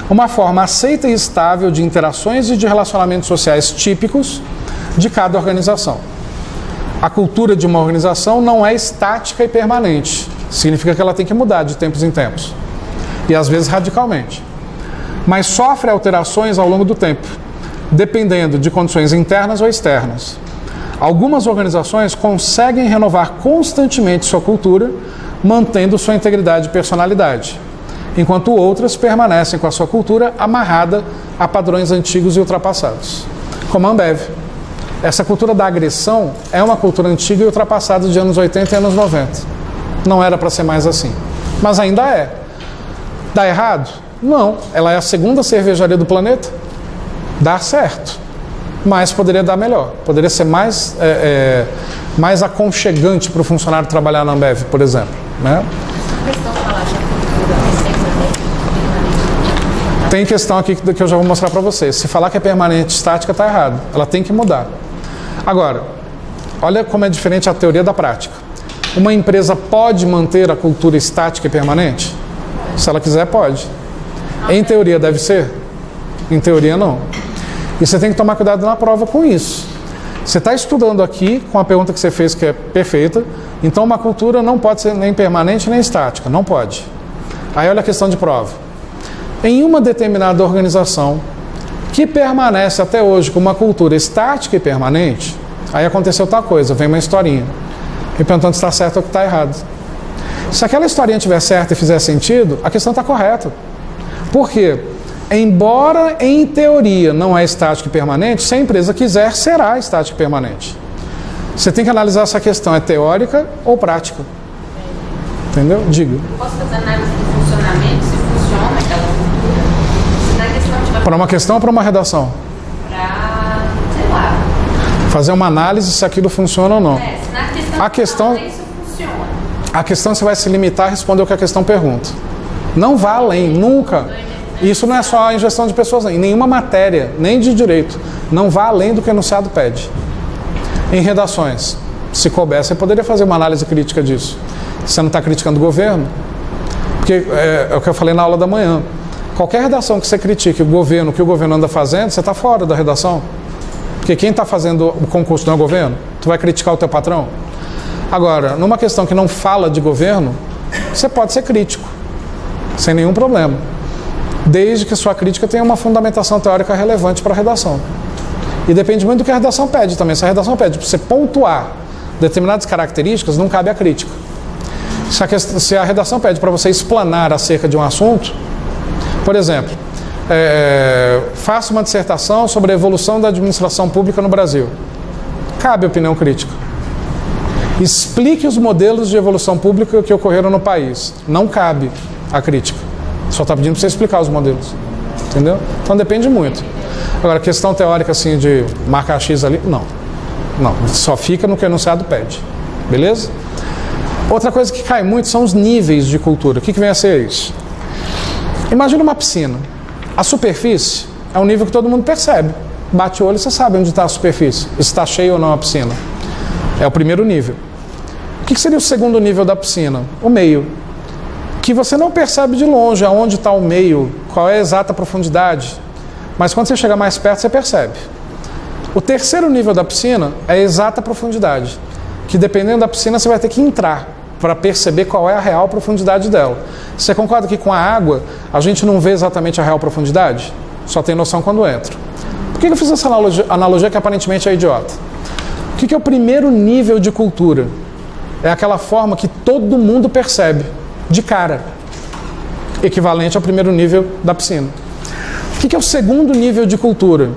uma forma aceita e estável de interações e de relacionamentos sociais típicos de cada organização. A cultura de uma organização não é estática e permanente. Significa que ela tem que mudar de tempos em tempos. E às vezes radicalmente. Mas sofre alterações ao longo do tempo, dependendo de condições internas ou externas. Algumas organizações conseguem renovar constantemente sua cultura, mantendo sua integridade e personalidade, enquanto outras permanecem com a sua cultura amarrada a padrões antigos e ultrapassados. Como a Ambev. Essa cultura da agressão é uma cultura antiga e ultrapassada de anos 80 e anos 90. Não era para ser mais assim. Mas ainda é. Dá errado? Não. Ela é a segunda cervejaria do planeta. Dá certo. Mas poderia dar melhor. Poderia ser mais aconchegante para o funcionário trabalhar na Ambev, por exemplo. Né? Tem questão aqui que eu já vou mostrar para vocês. Se falar que é permanente estática, está errado. Ela tem que mudar. Agora, olha como é diferente a teoria da prática. Uma empresa pode manter a cultura estática e permanente? Se ela quiser, pode. Em teoria, deve ser? Em teoria, não. E você tem que tomar cuidado na prova com isso. Você está estudando aqui com a pergunta que você fez, que é perfeita. Então, uma cultura não pode ser nem permanente nem estática. Não pode. Aí, olha a questão de prova. Em uma determinada organização que permanece até hoje com uma cultura estática e permanente, aí aconteceu tal coisa, vem uma historinha, me perguntando se está certo ou que está errado. Se aquela historinha estiver certa e fizer sentido, a questão está correta. Por quê? Embora em teoria não é estática e permanente, se a empresa quiser, será estática e permanente. Você tem que analisar se a questão é teórica ou prática. Entendeu? Diga. Eu posso fazer análise do funcionamento, se funciona aquela cultura? Se na questão tiver... Para uma questão ou para uma redação? Para, sei lá. Fazer uma análise se aquilo funciona ou não. Se na questão A questão... isso funciona. A questão você vai se limitar a responder o que a questão pergunta. Não vá além, nunca. Isso não é só em gestão de pessoas, em nenhuma matéria, nem de direito. Não vá além do que o enunciado pede. Em redações, se couber, você poderia fazer uma análise crítica disso. Você não está criticando o governo? Porque é o que eu falei na aula da manhã. Qualquer redação que você critique o governo, o que o governo anda fazendo, você está fora da redação. Porque quem está fazendo o concurso não é o governo? Tu vai criticar o teu patrão? Agora, numa questão que não fala de governo, você pode ser crítico, sem nenhum problema. Desde que sua crítica tenha uma fundamentação teórica relevante para a redação. E depende muito do que a redação pede também. Se a redação pede para você pontuar determinadas características, não cabe a crítica. Se a redação pede para você explanar acerca de um assunto, por exemplo, faça uma dissertação sobre a evolução da administração pública no Brasil. Cabe opinião crítica. Explique os modelos de evolução pública que ocorreram no país. Não cabe a crítica. Só está pedindo para você explicar os modelos. Entendeu? Então depende muito. Agora, questão teórica assim de marcar X ali, não. Não, só fica no que o enunciado pede. Beleza? Outra coisa que cai muito são os níveis de cultura. O que vem a ser isso? Imagina uma piscina. A superfície é um nível que todo mundo percebe. Bate o olho e você sabe onde está a superfície. Se está cheia ou não a piscina. É o primeiro nível. O que seria o segundo nível da piscina? O meio. Que você não percebe de longe aonde está o meio, qual é a exata profundidade. Mas quando você chega mais perto, você percebe. O terceiro nível da piscina é a exata profundidade. Que dependendo da piscina, você vai ter que entrar para perceber qual é a real profundidade dela. Você concorda que com a água, a gente não vê exatamente a real profundidade? Só tem noção quando entra. Por que eu fiz essa analogia que aparentemente é idiota? O que é o primeiro nível de cultura? É aquela forma que todo mundo percebe, de cara, equivalente ao primeiro nível da piscina. O que é o segundo nível de cultura?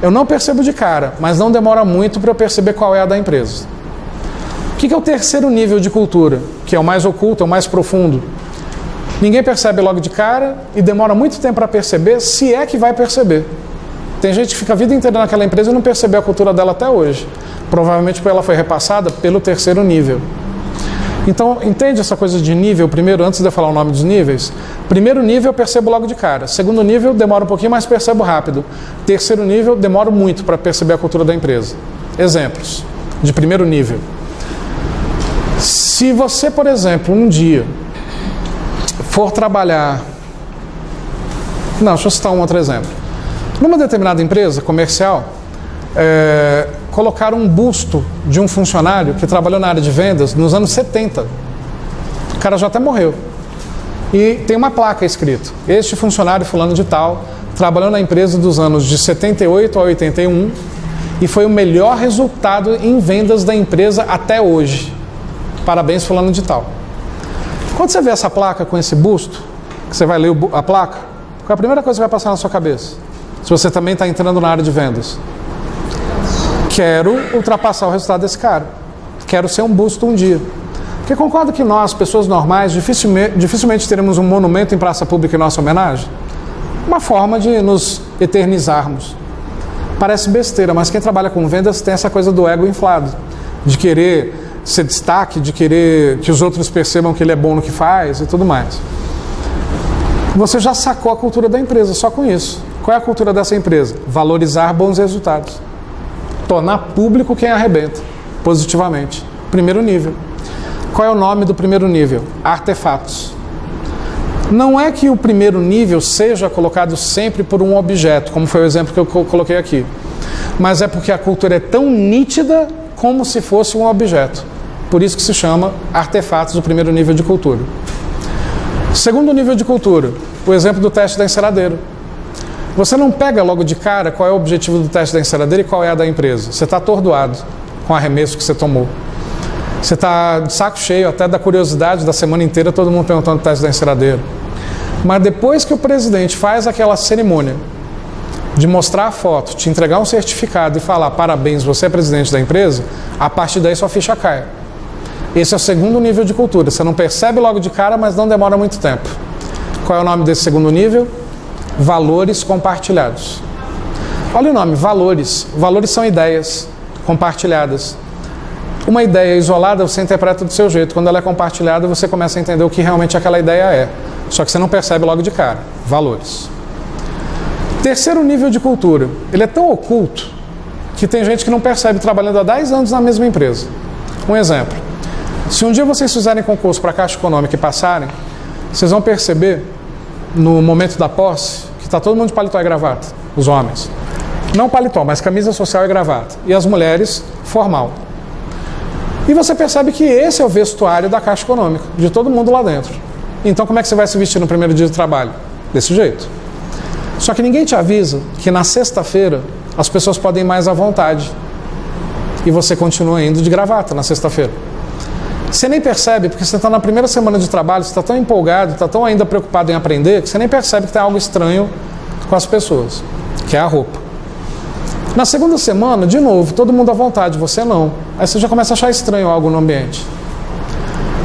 Eu não percebo de cara, mas não demora muito para eu perceber qual é a da empresa. O que é o terceiro nível de cultura? Que é o mais oculto, é o mais profundo. Ninguém percebe logo de cara e demora muito tempo para perceber, se é que vai perceber. Tem gente que fica a vida inteira naquela empresa e não percebeu a cultura dela até hoje. Provavelmente porque ela foi repassada pelo terceiro nível. Então, entende essa coisa de nível primeiro, antes de eu falar o nome dos níveis? Primeiro nível eu percebo logo de cara. Segundo nível demora um pouquinho, mas percebo rápido. Terceiro nível demora muito para perceber a cultura da empresa. Exemplos de primeiro nível. Se você, por exemplo, um dia for trabalhar... Não, deixa eu citar um outro exemplo. Numa determinada empresa comercial, colocaram um busto de um funcionário que trabalhou na área de vendas nos anos 70. O cara já até morreu. E tem uma placa escrito: este funcionário fulano de tal trabalhou na empresa dos anos de 78 a 81 e foi o melhor resultado em vendas da empresa até hoje. Parabéns, fulano de tal. Quando você vê essa placa com esse busto, que você vai ler a placa, qual é a primeira coisa que vai passar na sua cabeça? Se você também está entrando na área de vendas. Quero ultrapassar o resultado desse cara. Quero ser um busto um dia. Porque concorda que nós, pessoas normais, dificilmente teremos um monumento em praça pública em nossa homenagem? Uma forma de nos eternizarmos. Parece besteira, mas quem trabalha com vendas tem essa coisa do ego inflado. De querer ser destaque, de querer que os outros percebam que ele é bom no que faz e tudo mais. Você já sacou a cultura da empresa só com isso. Qual é a cultura dessa empresa? Valorizar bons resultados. Tornar público quem arrebenta, positivamente. Primeiro nível. Qual é o nome do primeiro nível? Artefatos. Não é que o primeiro nível seja colocado sempre por um objeto, como foi o exemplo que eu coloquei aqui. Mas é porque a cultura é tão nítida como se fosse um objeto. Por isso que se chama artefatos do primeiro nível de cultura. Segundo nível de cultura, o exemplo do teste da enceradeira. Você não pega logo de cara qual é o objetivo do teste da enceradeira e qual é a da empresa. Você está atordoado com o arremesso que você tomou. Você está de saco cheio até da curiosidade da semana inteira, todo mundo perguntando o teste da enceradeira. Mas depois que o presidente faz aquela cerimônia de mostrar a foto, te entregar um certificado e falar parabéns, você é presidente da empresa, a partir daí sua ficha cai. Esse é o segundo nível de cultura. Você não percebe logo de cara, mas não demora muito tempo. Qual é o nome desse segundo nível? Valores compartilhados. Olha o nome, valores. Valores são ideias compartilhadas. Uma ideia isolada você interpreta do seu jeito. Quando ela é compartilhada, você começa a entender o que realmente aquela ideia é. Só que você não percebe logo de cara. Valores. Terceiro nível de cultura. Ele é tão oculto que tem gente que não percebe trabalhando há 10 anos na mesma empresa. Um exemplo. Se um dia vocês fizerem concurso para a Caixa Econômica e passarem, vocês vão perceber, no momento da posse, que está todo mundo de paletó e gravata, os homens. Não paletó, mas camisa social e gravata. E as mulheres, formal. E você percebe que esse é o vestuário da Caixa Econômica, de todo mundo lá dentro. Então como é que você vai se vestir no primeiro dia de trabalho? Desse jeito. Só que ninguém te avisa que na sexta-feira as pessoas podem ir mais à vontade. E você continua indo de gravata na sexta-feira. Você nem percebe, porque você está na primeira semana de trabalho, você está tão empolgado, está tão ainda preocupado em aprender, que você nem percebe que tem algo estranho com as pessoas, que é a roupa. Na segunda semana, de novo, todo mundo à vontade, você não. Aí você já começa a achar estranho algo no ambiente.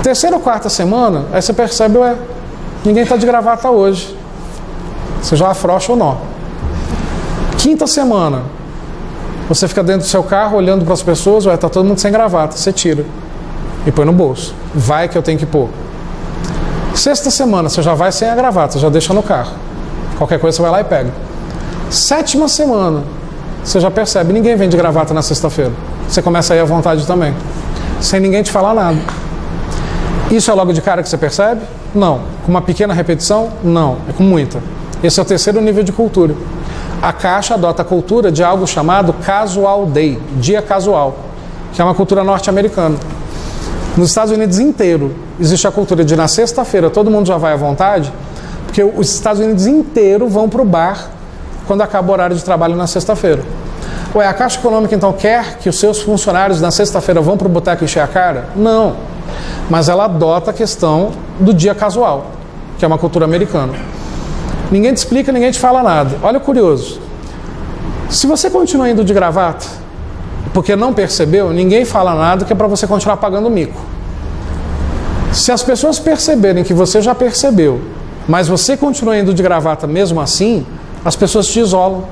Terceira ou quarta semana, aí você percebe, ué, ninguém está de gravata hoje. Você já afrouxa ou não. Quinta semana, você fica dentro do seu carro olhando para as pessoas, ué, está todo mundo sem gravata. Você tira e põe no bolso. Vai que eu tenho que pôr. Sexta semana, você já vai sem a gravata, já deixa no carro. Qualquer coisa você vai lá e pega. Sétima semana, você já percebe, ninguém vem de gravata na sexta-feira. Você começa a ir à vontade também, sem ninguém te falar nada. Isso é logo de cara que você percebe? Não. Com uma pequena repetição? Não. É com muita. Esse é o terceiro nível de cultura. A Caixa adota a cultura de algo chamado Casual Day, dia casual, que é uma cultura norte-americana. Nos Estados Unidos inteiro existe a cultura de na sexta-feira todo mundo já vai à vontade, porque os Estados Unidos inteiro vão para o bar quando acaba o horário de trabalho na sexta-feira. Ué, a Caixa Econômica então quer que os seus funcionários na sexta-feira vão para o boteco encher a cara? Não. Mas ela adota a questão do dia casual, que é uma cultura americana. Ninguém te explica, ninguém te fala nada. Olha o curioso. Se você continua indo de gravata, porque não percebeu, ninguém fala nada, que é para você continuar pagando mico. Se as pessoas perceberem que você já percebeu, mas você continua indo de gravata mesmo assim, as pessoas te isolam.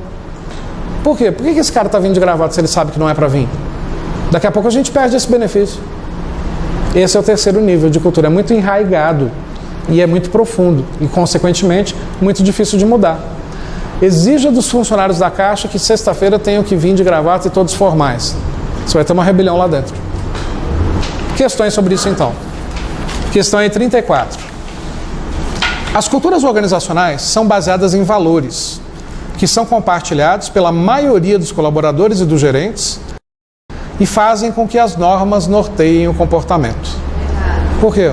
Por quê? Por que esse cara está vindo de gravata se ele sabe que não é para vir? Daqui a pouco a gente perde esse benefício. Esse é o terceiro nível de cultura. É muito enraizado e é muito profundo e, consequentemente, muito difícil de mudar. Exija dos funcionários da Caixa que sexta-feira tenham que vir de gravata e todos formais. Você vai ter uma rebelião lá dentro. Questões sobre isso, então. Questão aí 34. As culturas organizacionais são baseadas em valores que são compartilhados pela maioria dos colaboradores e dos gerentes e fazem com que as normas norteiem o comportamento. Por quê?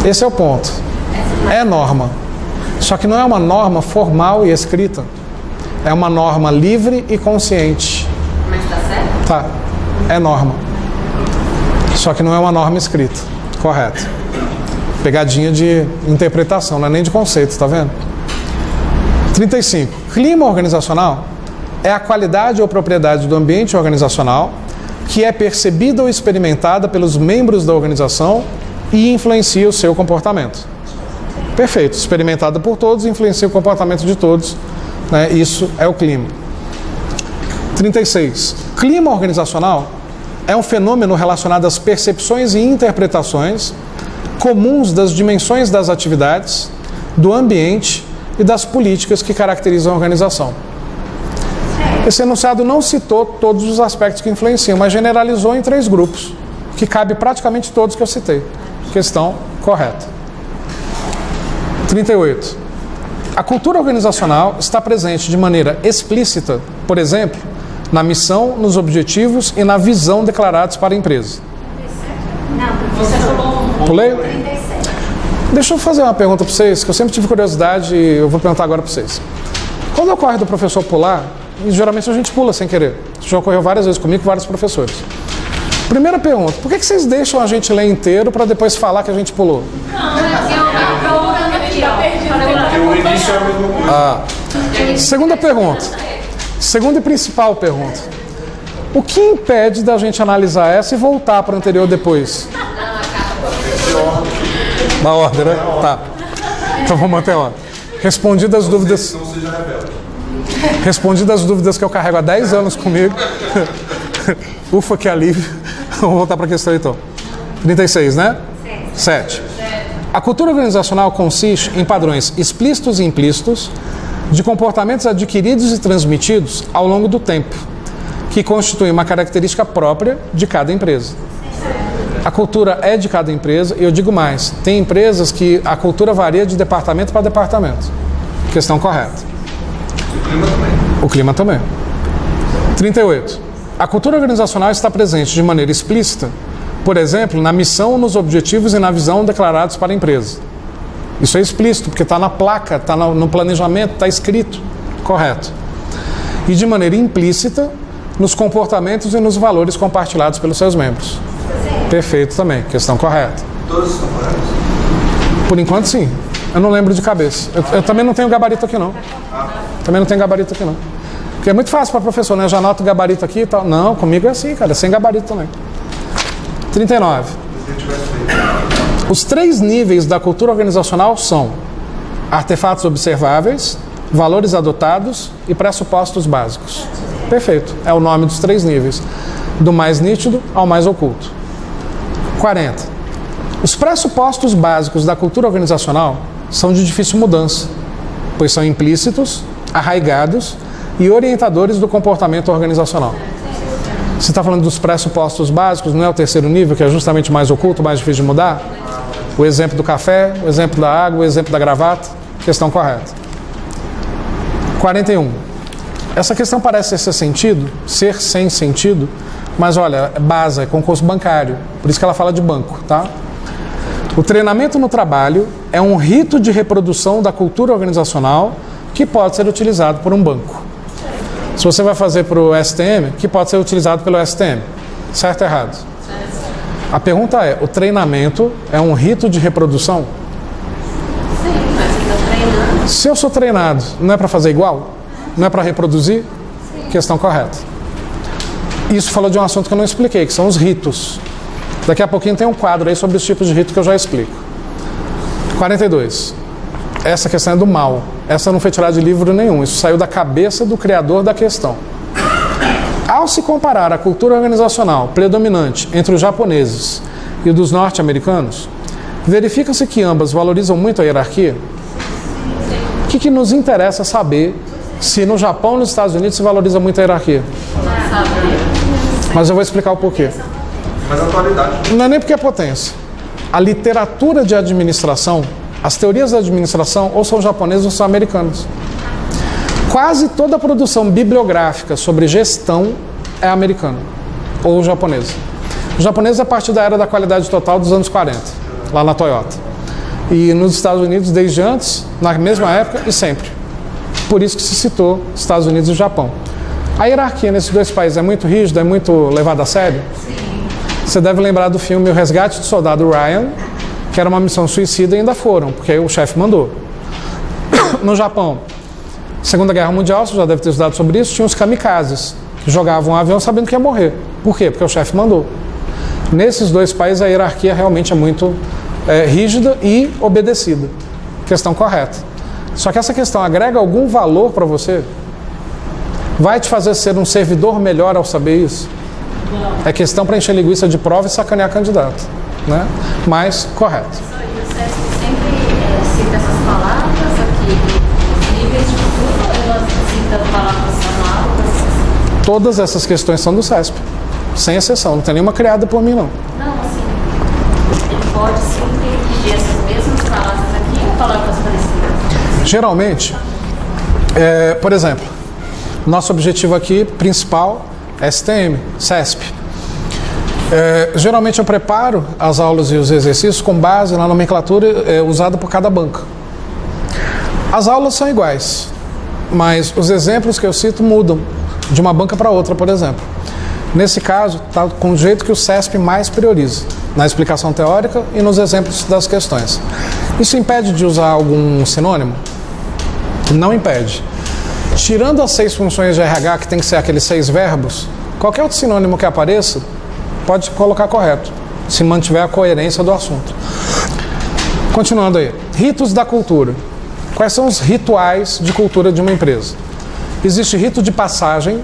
Esse é o ponto. É norma. Só que não é uma norma formal e escrita. É uma norma livre e consciente. Mas tá certo? Tá. É norma. Só que não é uma norma escrita. Correto. Pegadinha de interpretação, não é nem de conceito, tá vendo? 35. Clima organizacional é a qualidade ou propriedade do ambiente organizacional que é percebida ou experimentada pelos membros da organização e influencia o seu comportamento. Perfeito. Experimentada por todos, influencia o comportamento de todos. Né? Isso é o clima. 36. Clima organizacional é um fenômeno relacionado às percepções e interpretações comuns das dimensões das atividades, do ambiente e das políticas que caracterizam a organização. Esse enunciado não citou todos os aspectos que influenciam, mas generalizou em 3 grupos, que cabe praticamente todos que eu citei. Questão correta. 38. A cultura organizacional está presente de maneira explícita, por exemplo, na missão, nos objetivos e na visão declarados para a empresa. Não, você falou. Pulei? Deixa eu fazer uma pergunta para vocês, que eu sempre tive curiosidade e eu vou perguntar agora para vocês. Quando ocorre do professor pular, e geralmente a gente pula sem querer. Isso já ocorreu várias vezes comigo com vários professores. Primeira pergunta, por que vocês deixam a gente ler inteiro para depois falar que a gente pulou? Segunda pergunta. Segunda e principal pergunta. O que impede da gente analisar essa e voltar para o anterior depois? Na ordem, né? Tá. Então vamos manter a ordem. Respondidas as dúvidas. Respondidas as dúvidas que eu carrego há 10 anos comigo. Ufa, que alívio. Vamos voltar para a questão então. 36, né? 7. A cultura organizacional consiste em padrões explícitos e implícitos de comportamentos adquiridos e transmitidos ao longo do tempo, que constituem uma característica própria de cada empresa. A cultura é de cada empresa, e eu digo mais, tem empresas que a cultura varia de departamento para departamento. Questão correta. O clima também. 38. A cultura organizacional está presente de maneira explícita, por exemplo, na missão, nos objetivos e na visão declarados para a empresa. Isso é explícito, porque está na placa, está no planejamento, está escrito. Correto. E de maneira implícita, nos comportamentos e nos valores compartilhados pelos seus membros. Perfeito também. Questão correta. Todos estão corretos? Por enquanto, sim. Eu não lembro de cabeça. Eu também não tenho gabarito aqui, não. Também não tenho gabarito aqui, não. Porque é muito fácil para professor, né? Já anota o gabarito aqui e tal. Não, comigo é assim, cara, é sem gabarito também. 39. Os 3 níveis da cultura organizacional são artefatos observáveis, valores adotados e pressupostos básicos. Perfeito, é o nome dos 3 níveis, do mais nítido ao mais oculto. 40. Os pressupostos básicos da cultura organizacional são de difícil mudança, pois são implícitos, arraigados e orientadores do comportamento organizacional. Você está falando dos pressupostos básicos, não é o 3º nível, que é justamente mais oculto, mais difícil de mudar? O exemplo do café, o exemplo da água, o exemplo da gravata, questão correta. 41. Essa questão parece ser sem sentido, mas olha, base, é concurso bancário, por isso que ela fala de banco, tá? O treinamento no trabalho é um rito de reprodução da cultura organizacional que pode ser utilizado por um banco. Se você vai fazer para o STM, que pode ser utilizado pelo STM. Certo ou errado? A pergunta é, o treinamento é um rito de reprodução? Sim, mas você está treinando. Se eu sou treinado, não é para fazer igual? Não é para reproduzir? Sim. Questão correta. Isso falou de um assunto que eu não expliquei, que são os ritos. Daqui a pouquinho tem um quadro aí sobre os tipos de rito que eu já explico. 42. Essa questão é do mal. Essa não foi tirada de livro nenhum. Isso saiu da cabeça do criador da questão. Ao se comparar a cultura organizacional predominante entre os japoneses e o dos norte-americanos, verifica-se que ambas valorizam muito a hierarquia. O que nos interessa saber se no Japão e nos Estados Unidos se valoriza muito a hierarquia? Mas eu vou explicar o porquê. Mas a atualidade. Não é nem porque é potência. A literatura de administração, as teorias da administração, ou são japonesas ou são americanas. Quase toda a produção bibliográfica sobre gestão é americana ou japonesa. O japonês é a partir da era da qualidade total dos anos 40, lá na Toyota. E nos Estados Unidos desde antes, na mesma época e sempre. Por isso que se citou Estados Unidos e Japão. A hierarquia nesses 2 países é muito rígida, é muito levada a sério? Sim. Você deve lembrar do filme O Resgate do Soldado Ryan, que era uma missão suicida e ainda foram, porque aí o chefe mandou. No Japão, Segunda Guerra Mundial, você já deve ter estudado sobre isso, tinha os kamikazes, que jogavam um avião sabendo que ia morrer. Por quê? Porque o chefe mandou. Nesses 2 países a hierarquia realmente é muito rígida e obedecida. Questão correta. Só que essa questão agrega algum valor para você? Vai te fazer ser um servidor melhor ao saber isso? É questão para encher linguiça de prova e sacanear candidato, né? Mas, correto. E o CESP sempre cita essas palavras aqui, níveis de cultura, ou ela cita palavras análogas? Todas essas questões são do CESP, sem exceção, não tem nenhuma criada por mim, não. Não, assim, ele pode sempre pedir essas mesmas palavras aqui ou palavras parecidas? Geralmente, por exemplo, nosso objetivo aqui, principal, STM, CESP. Geralmente eu preparo as aulas e os exercícios com base na nomenclatura usada por cada banca. As aulas são iguais, mas os exemplos que eu cito mudam de uma banca para outra, por exemplo. Nesse caso, está com o jeito que o CESP mais prioriza, na explicação teórica e nos exemplos das questões. Isso impede de usar algum sinônimo? Não impede. Tirando as 6 funções de RH, que tem que ser aqueles 6 verbos, qualquer outro sinônimo que apareça, pode colocar correto, se mantiver a coerência do assunto. Continuando aí. Ritos da cultura. Quais são os rituais de cultura de uma empresa? Existe rito de passagem.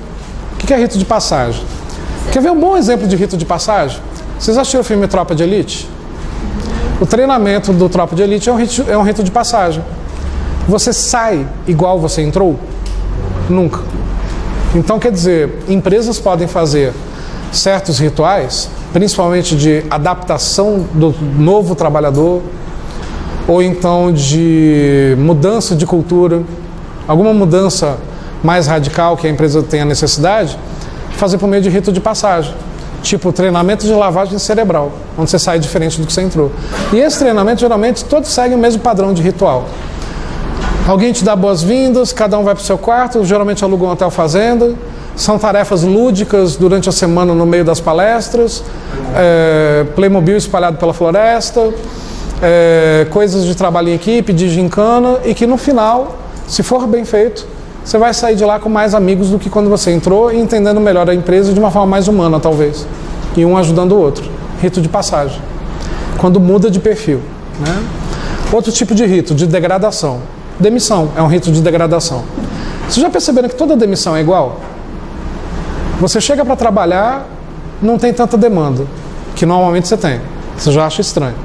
O que é rito de passagem? Quer ver um bom exemplo de rito de passagem? Vocês assistiram o filme Tropa de Elite? O treinamento do Tropa de Elite é um rito de passagem. Você sai igual você entrou? Nunca. Então, quer dizer, empresas podem fazer certos rituais, principalmente de adaptação do novo trabalhador, ou então de mudança de cultura, alguma mudança mais radical que a empresa tenha necessidade, fazer por meio de rito de passagem, tipo treinamento de lavagem cerebral, onde você sai diferente do que você entrou. E esse treinamento, geralmente, todos seguem o mesmo padrão de ritual. Alguém te dá boas-vindas, cada um vai para o seu quarto, geralmente aluga um hotel fazenda, são tarefas lúdicas durante a semana no meio das palestras, Playmobil espalhado pela floresta, coisas de trabalho em equipe, de gincana, e que no final, se for bem feito, você vai sair de lá com mais amigos do que quando você entrou e entendendo melhor a empresa de uma forma mais humana, talvez. E um ajudando o outro. Rito de passagem. Quando muda de perfil. Né? Outro tipo de rito, de degradação. Demissão é um rito de degradação. Vocês já perceberam que toda demissão é igual? Você chega para trabalhar, não tem tanta demanda, que normalmente você tem. Você já acha estranho.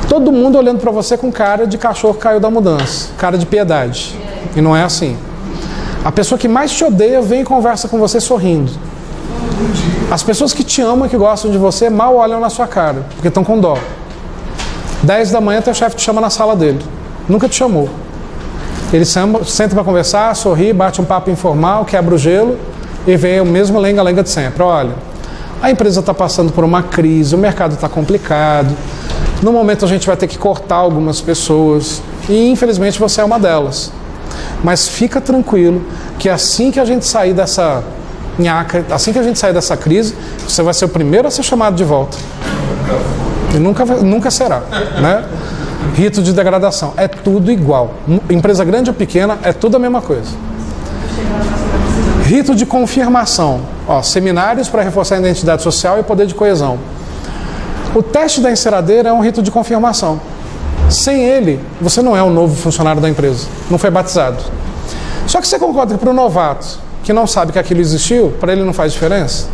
Todo mundo olhando para você com cara de cachorro que caiu da mudança, cara de piedade. E não é assim. A pessoa que mais te odeia vem e conversa com você sorrindo. As pessoas que te amam e que gostam de você mal olham na sua cara, porque estão com dó. 10 da manhã teu chefe te chama na sala dele. Nunca te chamou. Ele senta para conversar, sorri, bate um papo informal, quebra o gelo e vem o mesmo lenga-lenga de sempre. Olha, a empresa está passando por uma crise, o mercado está complicado. No momento a gente vai ter que cortar algumas pessoas e infelizmente você é uma delas. Mas fica tranquilo que assim que a gente sair dessa nhaca, assim que a gente sair dessa crise, você vai ser o primeiro a ser chamado de volta. E nunca será, né? Rito de degradação. É tudo igual. Empresa grande ou pequena, é tudo a mesma coisa. Rito de confirmação. Seminários para reforçar a identidade social e poder de coesão. O teste da enceradeira é um rito de confirmação. Sem ele, você não é um novo funcionário da empresa. Não foi batizado. Só que você concorda que para o novato, que não sabe que aquilo existiu, para ele não faz diferença?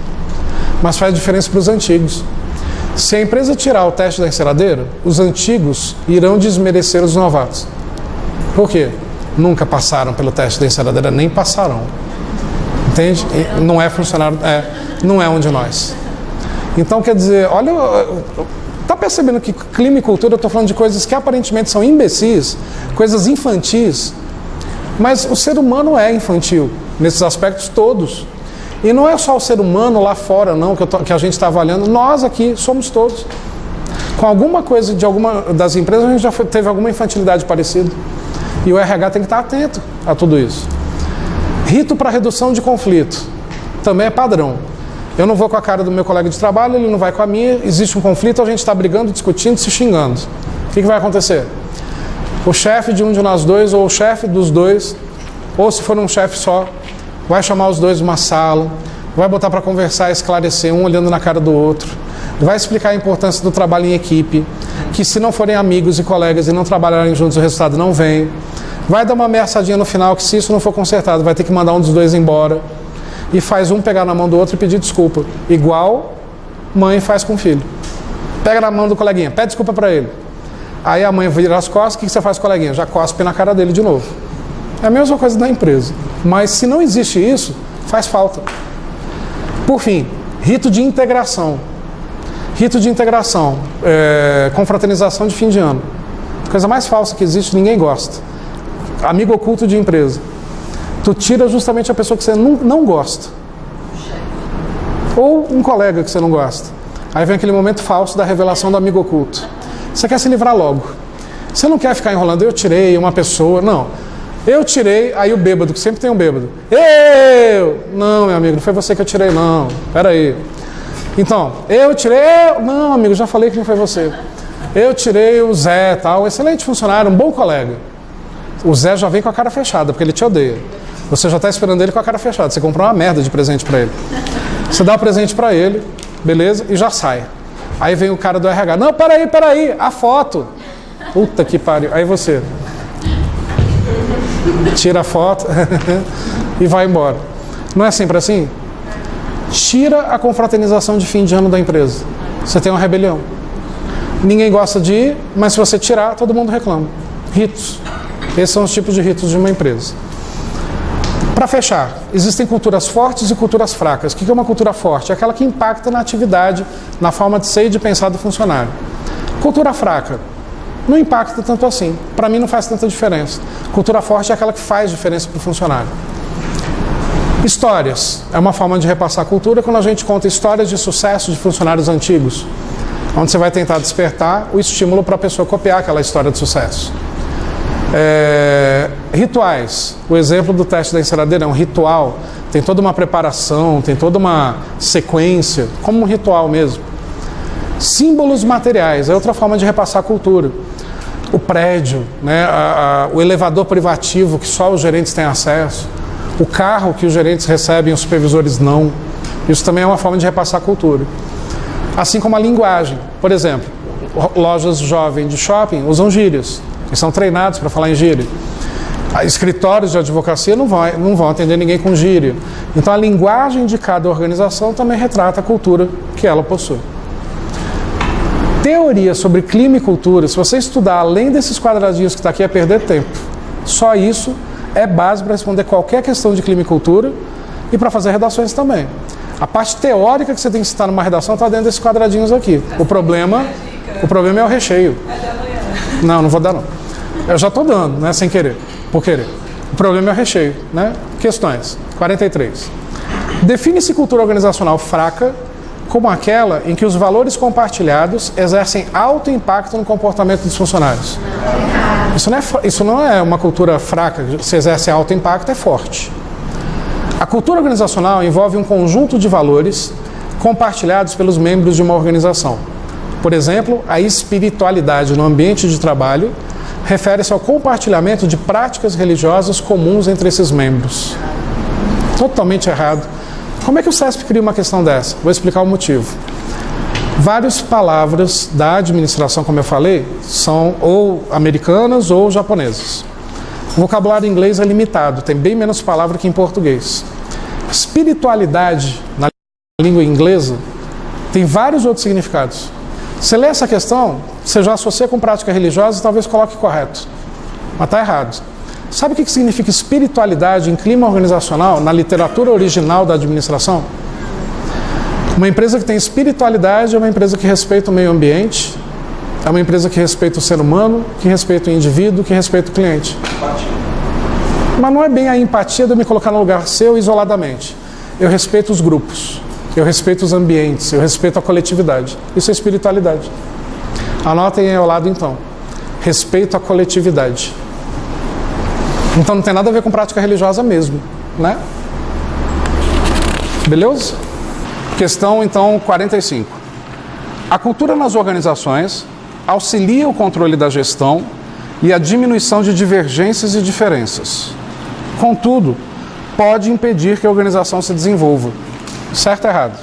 Mas faz diferença para os antigos. Se a empresa tirar o teste da enceradeira, os antigos irão desmerecer os novatos. Por quê? Nunca passaram pelo teste da enceradeira, nem passarão. Entende? Não é funcionário, não é um de nós. Então, quer dizer, olha, tá percebendo que clima e cultura, eu estou falando de coisas que aparentemente são imbecis, coisas infantis, mas o ser humano é infantil, nesses aspectos todos. E não é só o ser humano lá fora, não, que a gente está avaliando, nós aqui somos todos. Com alguma coisa de alguma das empresas, a gente já teve alguma infantilidade parecida. E o RH tem que estar atento a tudo isso. Rito para redução de conflito, também é padrão. Eu não vou com a cara do meu colega de trabalho, ele não vai com a minha, existe um conflito, a gente está brigando, discutindo, se xingando. O que vai acontecer? O chefe de um de nós dois, ou o chefe dos dois, ou se for um chefe só, vai chamar os dois numa sala, vai botar para conversar, esclarecer, um olhando na cara do outro, vai explicar a importância do trabalho em equipe, que se não forem amigos e colegas e não trabalharem juntos, o resultado não vem. Vai dar uma ameaçadinha no final que se isso não for consertado, vai ter que mandar um dos dois embora. E faz um pegar na mão do outro e pedir desculpa. Igual mãe faz com o filho. Pega na mão do coleguinha, pede desculpa para ele. Aí a mãe vira as costas, o que você faz com o coleguinha? Já cospe na cara dele de novo. É a mesma coisa na empresa. Mas se não existe isso, faz falta. Por fim, rito de integração. Rito de integração, confraternização de fim de ano. Coisa mais falsa que existe, ninguém gosta. Amigo oculto de empresa. Tu tira justamente a pessoa que você não gosta. Ou um colega que você não gosta. Aí vem aquele momento falso da revelação do amigo oculto. Você quer se livrar logo. Você não quer ficar enrolando, eu tirei uma pessoa, não. Eu tirei, aí o bêbado, que sempre tem um bêbado. Não, meu amigo, não foi você que eu tirei, não. Peraí. Então, eu tirei, não, amigo, já falei que não foi você. Eu tirei o Zé, tal, um excelente funcionário, um bom colega. O Zé já vem com a cara fechada, porque ele te odeia. Você já está esperando ele com a cara fechada. Você comprou uma merda de presente para ele. Você dá o presente para ele, beleza, e já sai. Aí vem o cara do RH. Não, peraí, a foto. Puta que pariu. Aí você tira a foto e vai embora. Não é sempre assim? Tira a confraternização de fim de ano da empresa. Você tem uma rebelião. Ninguém gosta de ir, mas se você tirar, todo mundo reclama. Ritos. Esses são os tipos de ritos de uma empresa. Para fechar, existem culturas fortes e culturas fracas. O que é uma cultura forte? É aquela que impacta na atividade, na forma de ser e de pensar do funcionário. Cultura fraca não impacta tanto assim. Para mim não faz tanta diferença. Cultura forte é aquela que faz diferença para o funcionário. Histórias. É uma forma de repassar a cultura quando a gente conta histórias de sucesso de funcionários antigos, onde você vai tentar despertar o estímulo para a pessoa copiar aquela história de sucesso. Rituais. O exemplo do teste da enceradeira é um ritual, tem toda uma preparação, tem toda uma sequência, como um ritual mesmo. Símbolos materiais é outra forma de repassar a cultura. o prédio, né, o elevador privativo que só os gerentes têm acesso, o carro que os gerentes recebem e os supervisores não. Isso também é uma forma de repassar a cultura. Assim como a linguagem. Por exemplo, lojas jovens de shopping usam gírias. Eles são treinados para falar em gíria. Escritórios de advocacia não vão atender ninguém com gíria. Então a linguagem de cada organização também retrata a cultura que ela possui. Teoria sobre clima e cultura, se você estudar além desses quadradinhos que está aqui, é perder tempo. Só isso é base para responder qualquer questão de clima e cultura e para fazer redações também. A parte teórica que você tem que citar numa redação está dentro desses quadradinhos aqui. O problema é o recheio. Não vou dar não. Eu já estou dando, né, sem querer, por querer. O problema é o recheio, né? Questões. 43. Define-se cultura organizacional fraca como aquela em que os valores compartilhados exercem alto impacto no comportamento dos funcionários. Isso não é uma cultura fraca, se exerce alto impacto, é forte. A cultura organizacional envolve um conjunto de valores compartilhados pelos membros de uma organização. Por exemplo, a espiritualidade no ambiente de trabalho refere-se ao compartilhamento de práticas religiosas comuns entre esses membros. Totalmente errado. Como é que o CESP cria uma questão dessa? Vou explicar o motivo. Várias palavras da administração, como eu falei, são ou americanas ou japonesas. O vocabulário em inglês é limitado, tem bem menos palavra que em português. Espiritualidade, na língua inglesa, tem vários outros significados. Você lê essa questão, você já associa com prática religiosa e talvez coloque correto. Mas está errado. Sabe o que significa espiritualidade em clima organizacional, na literatura original da administração? Uma empresa que tem espiritualidade é uma empresa que respeita o meio ambiente, é uma empresa que respeita o ser humano, que respeita o indivíduo, que respeita o cliente. Mas não é bem a empatia de eu me colocar no lugar seu isoladamente. Eu respeito os grupos, eu respeito os ambientes, eu respeito a coletividade. Isso é espiritualidade. Anotem aí ao lado então. Respeito à coletividade. Então não tem nada a ver com prática religiosa mesmo, né? Beleza? Questão então 45. A cultura nas organizações auxilia o controle da gestão e a diminuição de divergências e diferenças. Contudo, pode impedir que a organização se desenvolva. Certo ou errado?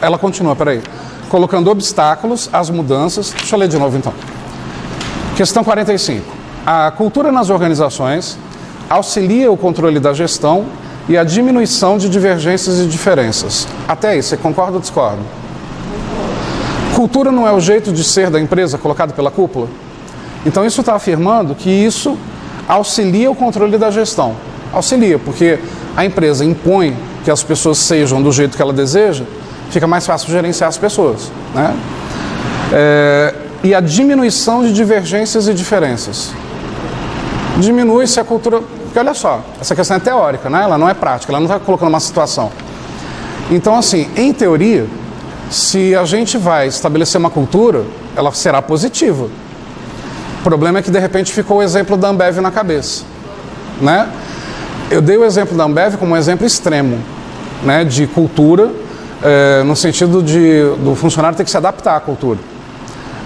Ela continua, peraí. Colocando obstáculos às mudanças. Deixa eu ler de novo então. Questão 45. A cultura nas organizações auxilia o controle da gestão e a diminuição de divergências e diferenças. Até aí, você concorda ou discorda? Cultura não é o jeito de ser da empresa colocado pela cúpula? Então isso está afirmando que isso auxilia o controle da gestão. Auxilia, porque a empresa impõe que as pessoas sejam do jeito que ela deseja, fica mais fácil gerenciar as pessoas, né? E a diminuição de divergências e diferenças. Diminui-se a cultura... Porque olha só, essa questão é teórica, né? Ela não é prática, ela não está colocando uma situação. Então, assim, em teoria, se a gente vai estabelecer uma cultura, ela será positiva. O problema é que, de repente, ficou o exemplo da Ambev na cabeça, né? Eu dei o exemplo da Ambev como um exemplo extremo, né, de cultura, no sentido do funcionário ter que se adaptar à cultura.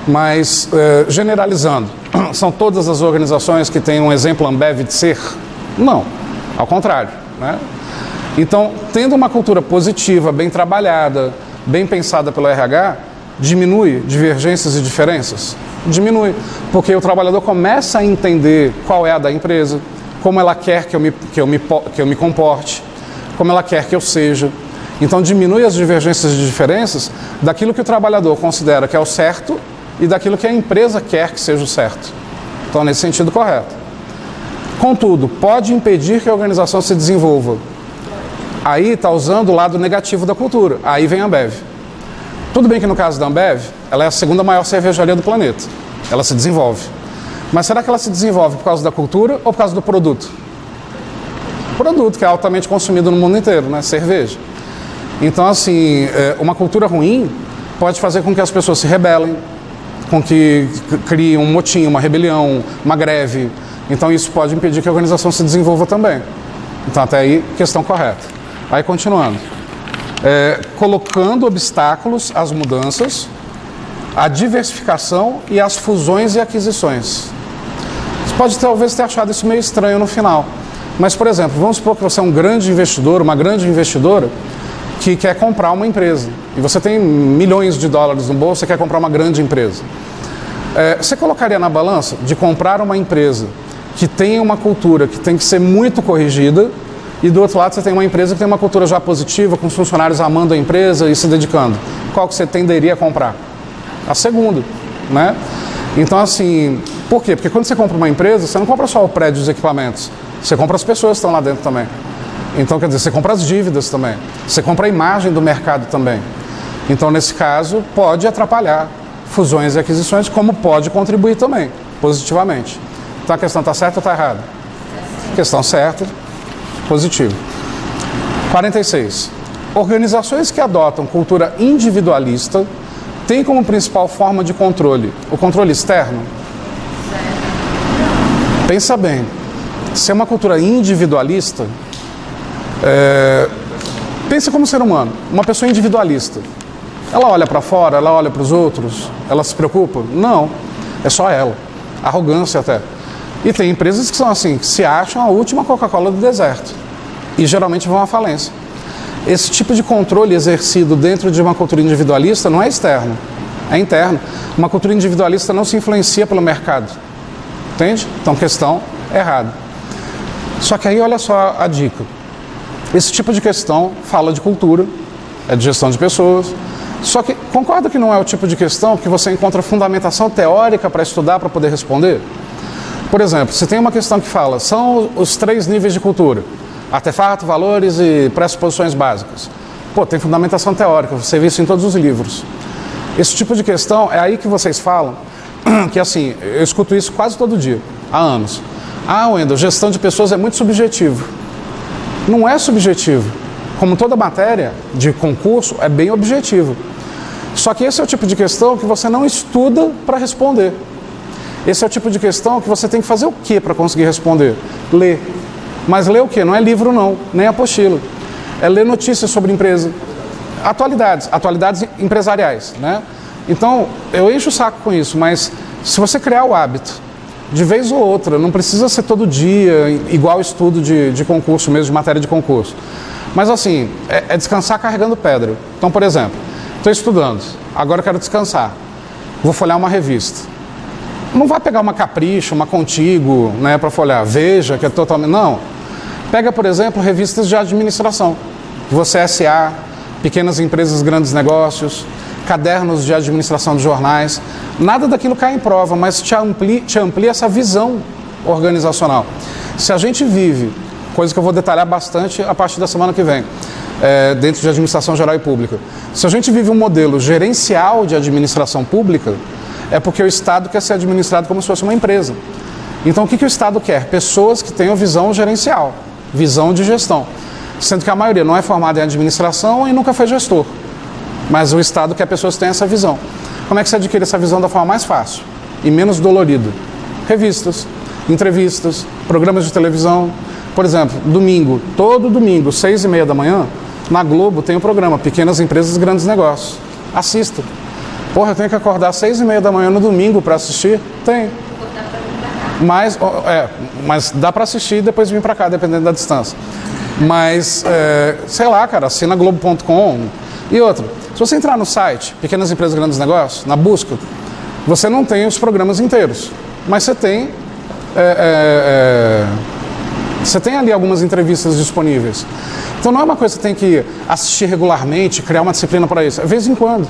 Mas, generalizando, são todas as organizações que têm um exemplo Ambev de ser? Não, ao contrário, né? Então, tendo uma cultura positiva, bem trabalhada, bem pensada pelo RH, diminui divergências e diferenças? Diminui, porque o trabalhador começa a entender qual é a da empresa, como ela quer que eu me comporte, como ela quer que eu seja. Então diminui as divergências e diferenças daquilo que o trabalhador considera que é o certo e daquilo que a empresa quer que seja o certo. Então, nesse sentido, correto. Contudo, pode impedir que a organização se desenvolva. Aí está usando o lado negativo da cultura. Aí vem a Ambev. Tudo bem que no caso da Ambev, ela é a segunda maior cervejaria do planeta. Ela se desenvolve. Mas será que ela se desenvolve por causa da cultura ou por causa do produto? Produto que é altamente consumido no mundo inteiro, né? Cerveja. Então, assim, uma cultura ruim pode fazer com que as pessoas se rebelem, com que criem um motim, uma rebelião, uma greve. Então, isso pode impedir que a organização se desenvolva também. Então, até aí, questão correta. Aí, continuando. Colocando obstáculos às mudanças a diversificação e as fusões e aquisições. Você pode talvez ter achado isso meio estranho no final. Mas, por exemplo, vamos supor que você é um grande investidor, uma grande investidora, que quer comprar uma empresa. E você tem milhões de dólares no bolso, você quer comprar uma grande empresa. Você colocaria na balança de comprar uma empresa que tem uma cultura que tem que ser muito corrigida, e do outro lado você tem uma empresa que tem uma cultura já positiva, com os funcionários amando a empresa e se dedicando. Qual que você tenderia a comprar? A segunda, né? Então, assim, por quê? Porque quando você compra uma empresa, você não compra só o prédio e os equipamentos, você compra as pessoas que estão lá dentro também. Então, quer dizer, você compra as dívidas também, você compra a imagem do mercado também. Então, nesse caso, pode atrapalhar fusões e aquisições, como pode contribuir também, positivamente. Então, a questão está certa ou está errada? Questão certa, positivo. 46. Organizações que adotam cultura individualista têm como principal forma de controle o controle externo? Pensa bem, se é uma cultura individualista, pensa como ser humano, uma pessoa individualista. Ela olha para fora, ela olha para os outros, ela se preocupa? Não, é só ela. Arrogância até. E tem empresas que são assim, que se acham a última Coca-Cola do deserto e geralmente vão à falência. Esse tipo de controle exercido dentro de uma cultura individualista não é externo, é interno. Uma cultura individualista não se influencia pelo mercado, entende? Então, questão errada. Só que aí, olha só a dica. Esse tipo de questão fala de cultura, é de gestão de pessoas, só que concorda que não é o tipo de questão que você encontra fundamentação teórica para estudar, para poder responder? Por exemplo, se tem uma questão que fala, são os 3 níveis de cultura, artefato, valores e pressuposições básicas. Pô, tem fundamentação teórica, você vê isso em todos os livros. Esse tipo de questão é aí que vocês falam, que assim, eu escuto isso quase todo dia, há anos. Ah, Wendel, gestão de pessoas é muito subjetivo. Não é subjetivo. Como toda matéria de concurso, é bem objetivo. Só que esse é o tipo de questão que você não estuda para responder. Esse é o tipo de questão que você tem que fazer o quê para conseguir responder? Ler. Mas ler o quê? Não é livro não, nem apostila. É ler notícias sobre empresa. Atualidades empresariais, né? Então, eu encho o saco com isso, mas se você criar o hábito, de vez ou outra, não precisa ser todo dia, igual estudo de concurso mesmo, de matéria de concurso. Mas assim, é descansar carregando pedra. Então, por exemplo, estou estudando, agora eu quero descansar. Vou folhear uma revista. Não vai pegar uma Capricho, uma Contigo, né, para folhear. Veja, que é totalmente... Não. Pega, por exemplo, revistas de administração. Você S.A., Pequenas Empresas, Grandes Negócios, cadernos de administração de jornais. Nada daquilo cai em prova, mas te amplia essa visão organizacional. Se a gente vive, coisa que eu vou detalhar bastante a partir da semana que vem, dentro de administração geral e pública. Se a gente vive um modelo gerencial de administração pública, é porque o Estado quer ser administrado como se fosse uma empresa. Então, o que o Estado quer? Pessoas que tenham visão gerencial, visão de gestão. Sendo que a maioria não é formada em administração e nunca foi gestor. Mas o Estado quer pessoas que tenham essa visão. Como é que você adquire essa visão da forma mais fácil e menos dolorida? Revistas, entrevistas, programas de televisão. Por exemplo, domingo, todo domingo, 6h30 da manhã, na Globo tem o programa Pequenas Empresas, Grandes Negócios. Assista. Porra, eu tenho que acordar às 6h30 da manhã no domingo para assistir? Tem. Mas dá para assistir e depois vir para cá, dependendo da distância. Mas, sei lá, cara, assina Globo.com. E outra, se você entrar no site Pequenas Empresas, Grandes Negócios, na busca, você não tem os programas inteiros. Mas você tem... você tem ali algumas entrevistas disponíveis. Então não é uma coisa que você tem que assistir regularmente, criar uma disciplina para isso. É de vez em quando,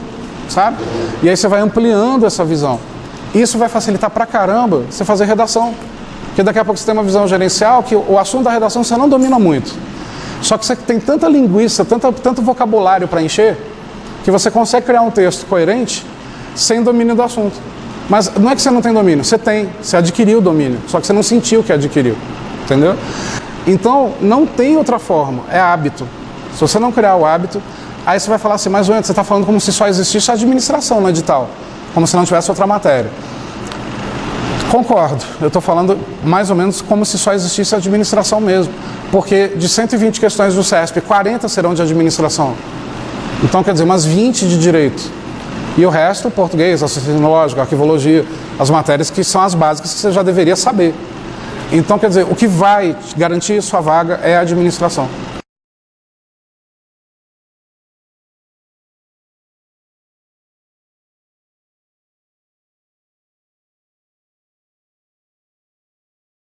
sabe? E aí você vai ampliando essa visão. Isso vai facilitar pra caramba você fazer redação. Porque daqui a pouco você tem uma visão gerencial que o assunto da redação você não domina muito. Só que você tem tanta linguiça, tanto vocabulário para encher, que você consegue criar um texto coerente sem domínio do assunto. Mas não é que você não tem domínio, você adquiriu o domínio, só que você não sentiu que adquiriu, entendeu? Então, não tem outra forma, é hábito. Se você não criar o hábito, aí você vai falar assim, mas antes você está falando como se só existisse a administração no edital, como se não tivesse outra matéria. Concordo, eu estou falando mais ou menos como se só existisse a administração mesmo, porque de 120 questões do CESP, 40 serão de administração. Então, quer dizer, umas 20 de direito. E o resto, português, raciocínio lógico, arquivologia, as matérias que são as básicas que você já deveria saber. Então, quer dizer, o que vai garantir sua vaga é a administração.